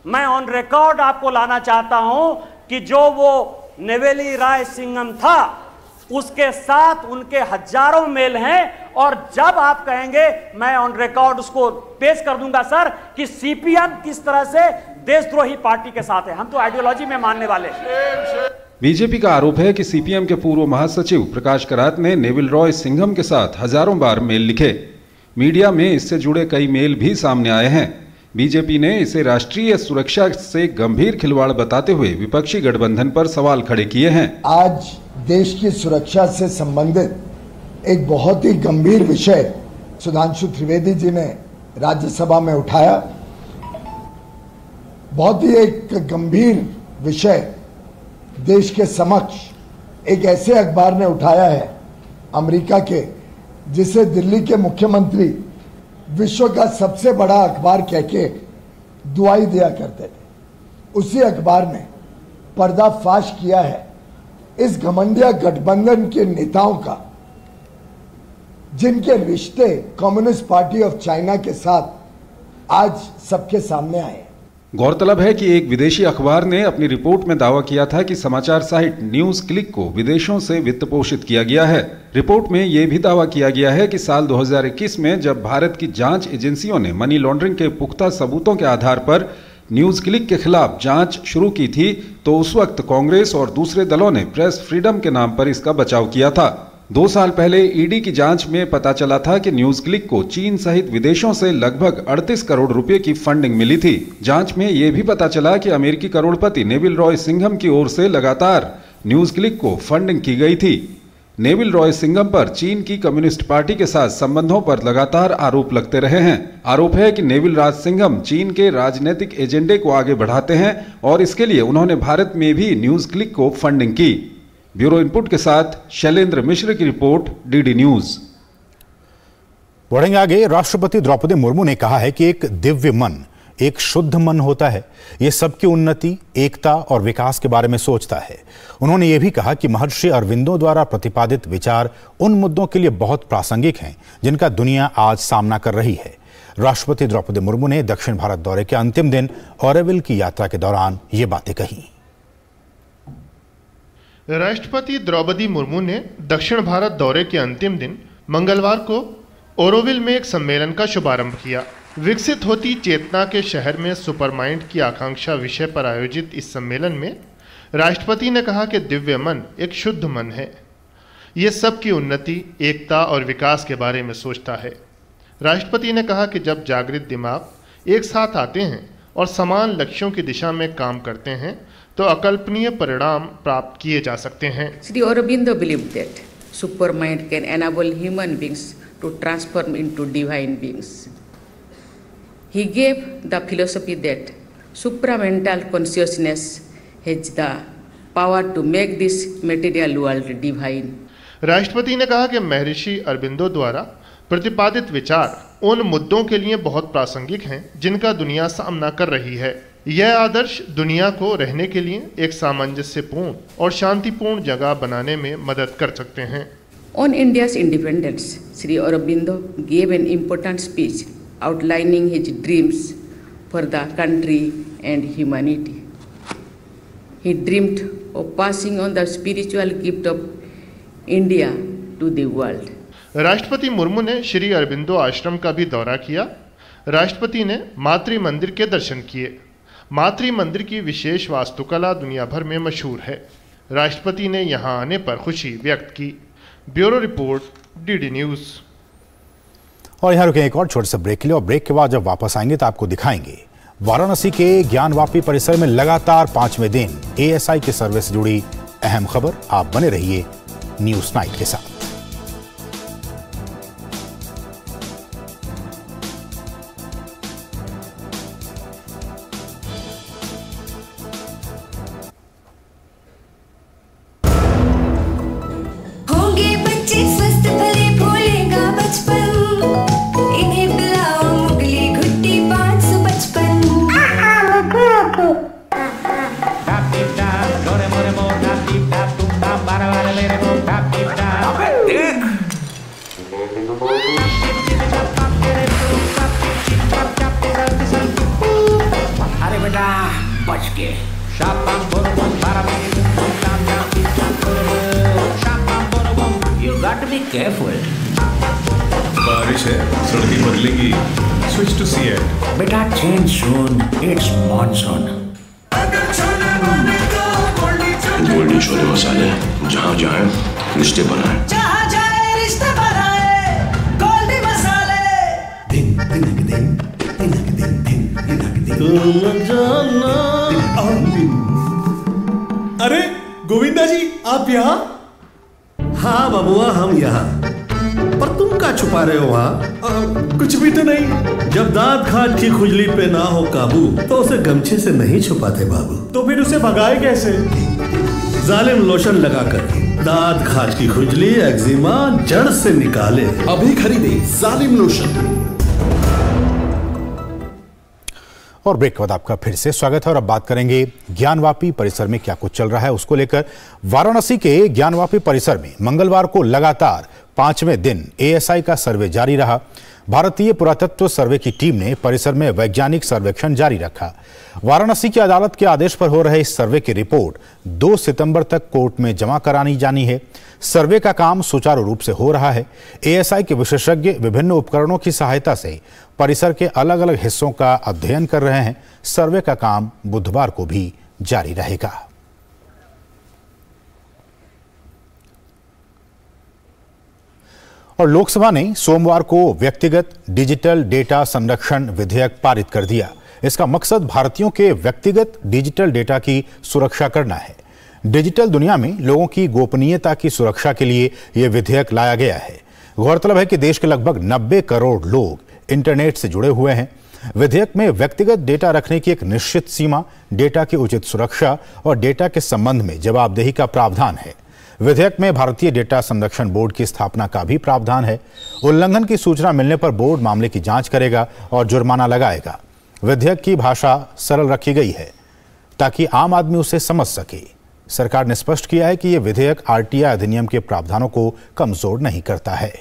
मैं ऑन रिकॉर्ड आपको लाना चाहता हूं कि जो वो नेवेली राय सिंघम था उसके साथ उनके हजारों मेल हैं, और जब आप कहेंगे मैं ऑन रिकॉर्ड उसको पेश कर दूंगा सर कि सीपीएम किस तरह से देशद्रोही पार्टी के साथ है। हम तो आइडियोलॉजी में मानने वाले। बीजेपी का आरोप है कि सीपीएम के पूर्व महासचिव प्रकाश करात ने नेविल रॉय सिंघम के साथ हजारों बार मेल लिखे। मीडिया में इससे जुड़े कई मेल भी सामने आए हैं। बीजेपी ने इसे राष्ट्रीय सुरक्षा से गंभीर खिलवाड़ बताते हुए विपक्षी गठबंधन पर सवाल खड़े किए हैं। आज देश की सुरक्षा से संबंधित एक बहुत ही गंभीर विषय सुधांशु त्रिवेदी जी ने राज्यसभा में उठाया। बहुत ही एक गंभीर विषय देश के समक्ष एक ऐसे अखबार ने उठाया है अमेरिका के, जिसे दिल्ली के मुख्यमंत्री विश्व का सबसे बड़ा अखबार कहके दुआई दिया करते थे। उसी अखबार ने पर्दाफाश किया है इस घमंडिया गठबंधन के नेताओं का, जिनके रिश्ते कम्युनिस्ट पार्टी ऑफ चाइना के साथ आज सबके सामने आए। गौरतलब है कि एक विदेशी अखबार ने अपनी रिपोर्ट में दावा किया था कि समाचार साइट न्यूज क्लिक को विदेशों से वित्त पोषित किया गया है। रिपोर्ट में यह भी दावा किया गया है कि साल 2021 में जब भारत की जांच एजेंसियों ने मनी लॉन्ड्रिंग के पुख्ता सबूतों के आधार पर न्यूज क्लिक के खिलाफ जांच शुरू की थी, तो उस वक्त कांग्रेस और दूसरे दलों ने प्रेस फ्रीडम के नाम पर इसका बचाव किया था। 2 साल पहले ईडी की जांच में पता चला था कि न्यूज क्लिक को चीन सहित विदेशों से लगभग 38 करोड़ रुपए की फंडिंग मिली थी। जांच में यह भी पता चला कि अमेरिकी करोड़पति नेविल रॉय सिंघम की ओर से लगातार न्यूज क्लिक को फंडिंग की गई थी। नेविल रॉय सिंघम पर चीन की कम्युनिस्ट पार्टी के साथ संबंधों पर लगातार आरोप लगते रहे हैं। आरोप है कि नेविल राज सिंघम चीन के राजनीतिक एजेंडे को आगे बढ़ाते हैं और इसके लिए उन्होंने भारत में भी न्यूज क्लिक को फंडिंग की। ब्यूरो इनपुट के साथ शैलेंद्र मिश्र की रिपोर्ट, डीडी न्यूज। बढ़ेंगे आगे। राष्ट्रपति द्रौपदी मुर्मू ने कहा है कि एक दिव्य मन, एक शुद्ध मन होता है। यह सबकी उन्नति, एकता और विकास के बारे में सोचता है। उन्होंने यह भी कहा कि महर्षि अरविंदो द्वारा प्रतिपादित विचार उन मुद्दों के लिए बहुत प्रासंगिक हैं जिनका दुनिया आज सामना कर रही है। राष्ट्रपति द्रौपदी मुर्मू ने दक्षिण भारत दौरे के अंतिम दिन ऑरोविल की यात्रा के दौरान ये बातें कही। राष्ट्रपति द्रौपदी मुर्मू ने दक्षिण भारत दौरे के अंतिम दिन मंगलवार को ऑरोविल में एक सम्मेलन का शुभारंभ किया। विकसित होती चेतना के शहर में सुपरमाइंड की आकांक्षा विषय पर आयोजित इस सम्मेलन में राष्ट्रपति ने कहा कि दिव्य मन एक शुद्ध मन है। ये सबकी उन्नति, एकता और विकास के बारे में सोचता है। राष्ट्रपति ने कहा कि जब जागृत दिमाग एक साथ आते हैं और समान लक्ष्यों की दिशा में काम करते हैं तो अकल्पनीय परिणाम प्राप्त किए जा सकते हैं। Sri Aurobindo believed that supermind can enable human beings to transform into divine beings. He gave the philosophy that supramental consciousness has the power to make this material world divine. राष्ट्रपति ने कहा कि महर्षि अरबिंदो द्वारा प्रतिपादित विचार उन मुद्दों के लिए बहुत प्रासंगिक हैं जिनका दुनिया सामना कर रही है। यह आदर्श दुनिया को रहने के लिए एक सामंजस्यपूर्ण और शांतिपूर्ण जगह बनाने में मदद कर सकते हैं। On India's independence, Sri Aurobindo gave an important speech outlining his dreams for the country and humanity. He dreamed of passing on the spiritual gift of India to the world. राष्ट्रपति मुर्मू ने श्री अरबिंदो आश्रम का भी दौरा किया। राष्ट्रपति ने मातृ मंदिर के दर्शन किए। मातृ मंदिर की विशेष वास्तुकला दुनिया भर में मशहूर है। राष्ट्रपति ने यहां आने पर खुशी व्यक्त की। Bureau report, DD news. और यहाँ रुके एक और छोटे से ब्रेक के लिए, और ब्रेक के बाद जब वापस आएंगे तो आपको दिखाएंगे वाराणसी के ज्ञानवापी परिसर में लगातार 5वें दिन एएसआई के सर्वे से जुड़ी अहम खबर। आप बने रहिए न्यूज नाइट के साथ। बारिश है, सड़कें बदलेंगी। Switch to C eight. बेटा change soon, it's monsoon. Goldiee छोले मसाले, जहाँ जाए रिश्ते बनाए। जहाँ जाए रिश्ते बनाए, गोल्डी मसाले। दिन दिन दिन दिन दिन दिन दिन जाना। अरे गोविंदा जी, आप यहाँ? हाँ बबुआ, हम यहाँ। पर तुम क्या छुपा रहे हो वहाँ? कुछ भी तो नहीं। जब दांत खाज की खुजली पे ना हो काबू तो उसे गमछे से नहीं छुपाते बाबू। तो फिर उसे भगाए कैसे? जालिम लोशन लगाकर दांत खाज की खुजली एक्जिमा जड़ से निकाले। अभी खरीदे जालिम लोशन। और ब्रेक के बाद आपका फिर से स्वागत है, और अब बात करेंगे ज्ञानवापी परिसर में क्या कुछ चल रहा है उसको लेकर। वाराणसी के ज्ञानवापी परिसर में मंगलवार को लगातार 5वें दिन एएसआई का सर्वे जारी रहा। भारतीय पुरातत्व सर्वे की टीम ने परिसर में वैज्ञानिक सर्वेक्षण जारी रखा। वाराणसी की अदालत के आदेश पर हो रहे इस सर्वे की रिपोर्ट 2 सितंबर तक कोर्ट में जमा करानी जानी है। सर्वे का काम सुचारू रूप से हो रहा है। एएसआई के विशेषज्ञ विभिन्न उपकरणों की सहायता से परिसर के अलग अलग हिस्सों का अध्ययन कर रहे हैं। सर्वे का काम बुधवार को भी जारी रहेगा। और लोकसभा ने सोमवार को व्यक्तिगत डिजिटल डेटा संरक्षण विधेयक पारित कर दिया। इसका मकसद भारतीयों के व्यक्तिगत डिजिटल डेटा की सुरक्षा करना है। डिजिटल दुनिया में लोगों की गोपनीयता की सुरक्षा के लिए यह विधेयक लाया गया है। गौरतलब है कि देश के लगभग 90 करोड़ लोग इंटरनेट से जुड़े हुए हैं। विधेयक में व्यक्तिगत डेटा रखने की एक निश्चित सीमा, डेटा की उचित सुरक्षा और डेटा के संबंध में जवाबदेही का प्रावधान है। विधेयक में भारतीय डेटा संरक्षण बोर्ड की स्थापना का भी प्रावधान है। उल्लंघन की सूचना मिलने पर बोर्ड मामले की जांच करेगा और जुर्माना लगाएगा। विधेयक की भाषा सरल रखी गई है ताकि आम आदमी उसे समझ सके। सरकार ने स्पष्ट किया है कि यह विधेयक आरटीआई अधिनियम के प्रावधानों को कमजोर नहीं करता है।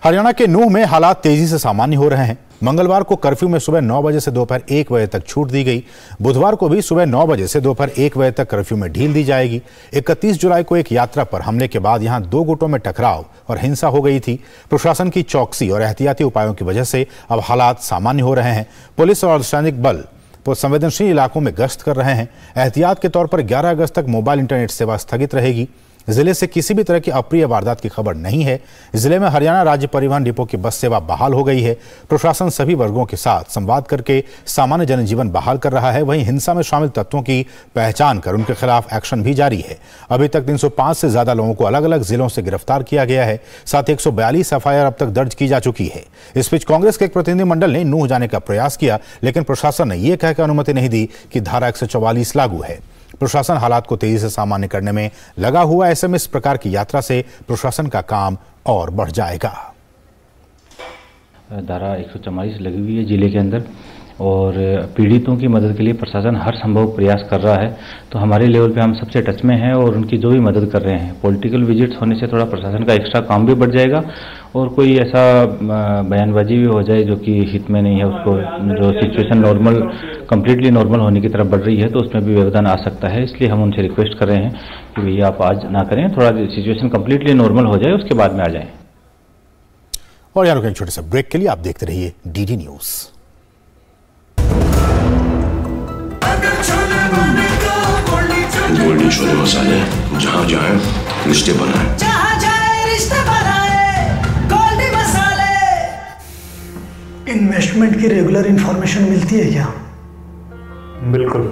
हरियाणा के नूंह में हालात तेजी से सामान्य हो रहे हैं। मंगलवार को कर्फ्यू में सुबह 9 बजे से दोपहर 1 बजे तक छूट दी गई। बुधवार को भी सुबह 9 बजे से दोपहर 1 बजे तक कर्फ्यू में ढील दी जाएगी। 31 जुलाई को एक यात्रा पर हमले के बाद यहां 2 गुटों में टकराव और हिंसा हो गई थी। प्रशासन की चौकसी और एहतियाती उपायों की वजह से अब हालात सामान्य हो रहे हैं। पुलिस और अर्धसैनिक बल संवेदनशील इलाकों में गश्त कर रहे हैं। एहतियात के तौर पर 11 अगस्त तक मोबाइल इंटरनेट सेवा स्थगित रहेगी। जिले से किसी भी तरह की अप्रिय वारदात की खबर नहीं है। जिले में हरियाणा राज्य परिवहन डिपो की बस सेवा बहाल हो गई है। प्रशासन सभी वर्गों के साथ संवाद करके सामान्य जनजीवन बहाल कर रहा है। वहीं हिंसा में शामिल तत्वों की पहचान कर उनके खिलाफ एक्शन भी जारी है। अभी तक 305 से ज्यादा लोगों को अलग अलग जिलों से गिरफ्तार किया गया है। साथ ही 142 एफआईआर अब तक दर्ज की जा चुकी है। इस बीच कांग्रेस के एक प्रतिनिधिमंडल ने नूंह जाने का प्रयास किया, लेकिन प्रशासन ने यह कहकर अनुमति नहीं दी कि धारा 144 लागू है। प्रशासन हालात को तेजी से सामान्य करने में लगा हुआ। ऐसे में इस प्रकार की यात्रा से प्रशासन का काम और बढ़ जाएगा। धारा 144 लगी हुई है जिले के अंदर और पीड़ितों की मदद के लिए प्रशासन हर संभव प्रयास कर रहा है। तो हमारे लेवल पे हम सबसे टच में हैं और उनकी जो भी मदद कर रहे हैं। पॉलिटिकल विजिट्स होने से थोड़ा प्रशासन का एक्स्ट्रा काम भी बढ़ जाएगा और कोई ऐसा बयानबाजी भी हो जाए जो कि हित में नहीं है, उसको जो सिचुएशन नॉर्मल कम्प्लीटली नॉर्मल होने की तरफ बढ़ रही है तो उसमें भी व्यवधान आ सकता है। इसलिए हम उनसे रिक्वेस्ट कर रहे हैं कि भैया आप आज ना करें, थोड़ा सिचुएशन कम्प्लीटली नॉर्मल हो जाए उसके बाद में आ जाएं। और यहाँ छोटे से ब्रेक के लिए आप देखते रहिए डीडी न्यूज। गोल्डी छोले मसाले जहाँ जाए रिश्ते बनाए, जहाँ जाए रिश्ते बनाए, गोल्डी मसाले। इन्वेस्टमेंट की रेगुलर इंफॉर्मेशन मिलती है क्या? बिल्कुल।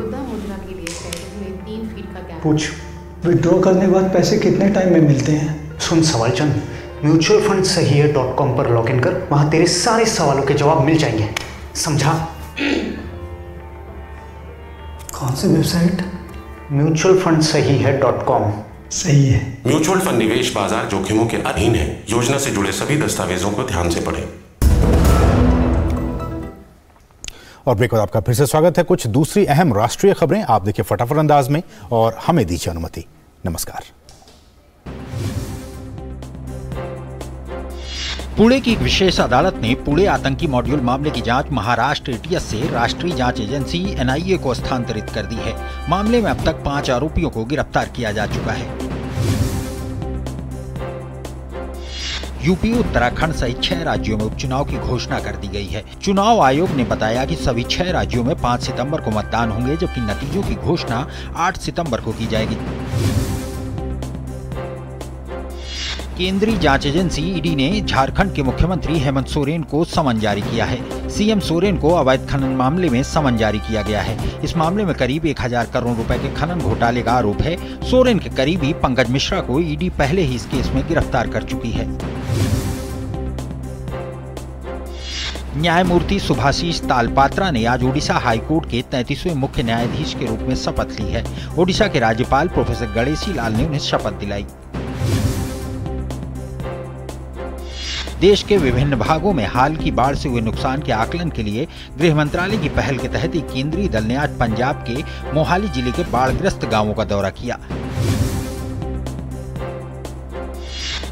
पूछ। विड्रॉ करने के बाद पैसे कितने टाइम में मिलते हैं? सुन सवाल चंद, म्यूचुअल फंड सही है .com पर लॉग इन कर, वहां तेरे सारे सवालों के जवाब मिल जाएंगे, समझा? कौन सी वेबसाइट? म्यूचुअल फंड सही है .com। सही है। म्यूचुअल फंड निवेश बाजार जोखिमों के अधीन है। योजना से जुड़े सभी दस्तावेजों को ध्यान से पढ़ें। और ब्रेक बाद आपका फिर से स्वागत है। कुछ दूसरी अहम राष्ट्रीय खबरें आप देखिए फटाफट अंदाज में और हमें दीजिए अनुमति। नमस्कार। पुणे की एक विशेष अदालत ने पुणे आतंकी मॉड्यूल मामले की जांच महाराष्ट्र एटीएस से राष्ट्रीय जांच एजेंसी एनआईए को स्थानांतरित कर दी है। मामले में अब तक 5 आरोपियों को गिरफ्तार किया जा चुका है। यूपी, उत्तराखंड सहित 6 राज्यों में उपचुनाव की घोषणा कर दी गई है। चुनाव आयोग ने बताया कि सभी 6 राज्यों में 5 सितंबर को मतदान होंगे, जबकि नतीजों की घोषणा 8 सितंबर को की जाएगी। केंद्रीय जांच एजेंसी ईडी ने झारखंड के मुख्यमंत्री हेमंत सोरेन को समन जारी किया है। सीएम सोरेन को अवैध खनन मामले में समन जारी किया गया है। इस मामले में करीब 1000 करोड़ रुपए के खनन घोटाले का आरोप है। सोरेन के करीबी पंकज मिश्रा को ईडी पहले ही इस केस में गिरफ्तार कर चुकी है। न्यायमूर्ति सुभाषीष तालपात्रा ने आज ओडिशा हाईकोर्ट के 33वें मुख्य न्यायाधीश के रूप में शपथ ली है। ओडिशा के राज्यपाल प्रोफेसर गणेशी लाल ने उन्हें शपथ दिलाई। देश के विभिन्न भागों में हाल की बाढ़ से हुए नुकसान के आकलन के लिए गृह मंत्रालय की पहल के तहत एक केंद्रीय दल ने आज पंजाब के मोहाली जिले के बाढ़ग्रस्त गांवों का दौरा किया।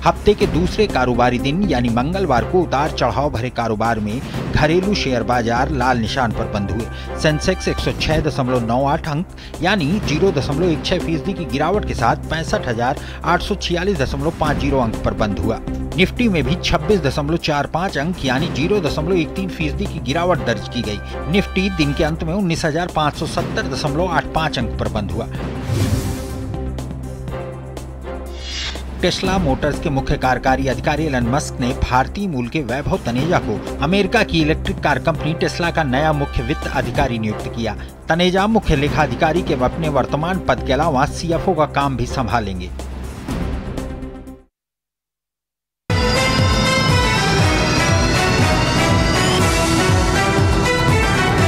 हफ्ते के दूसरे कारोबारी दिन यानी मंगलवार को उतार चढ़ाव भरे कारोबार में घरेलू शेयर बाजार लाल निशान पर बंद हुए। सेंसेक्स 106.98 अंक यानी 0.16% की गिरावट के साथ 65,846.50 अंक पर बंद हुआ। निफ्टी में भी 26.45 अंक यानी 0.13% की गिरावट दर्ज की गई। निफ्टी दिन के अंत में 19,570.85 अंक पर बंद हुआ। टेस्ला मोटर्स के मुख्य कार्यकारी अधिकारी एलन मस्क ने भारतीय मूल के वैभव तनेजा को अमेरिका की इलेक्ट्रिक कार कंपनी टेस्ला का नया मुख्य वित्त अधिकारी नियुक्त किया। तनेजा मुख्य लेखा अधिकारी के अपने वर्तमान पद के अलावा सीएफओ का काम भी संभालेंगे।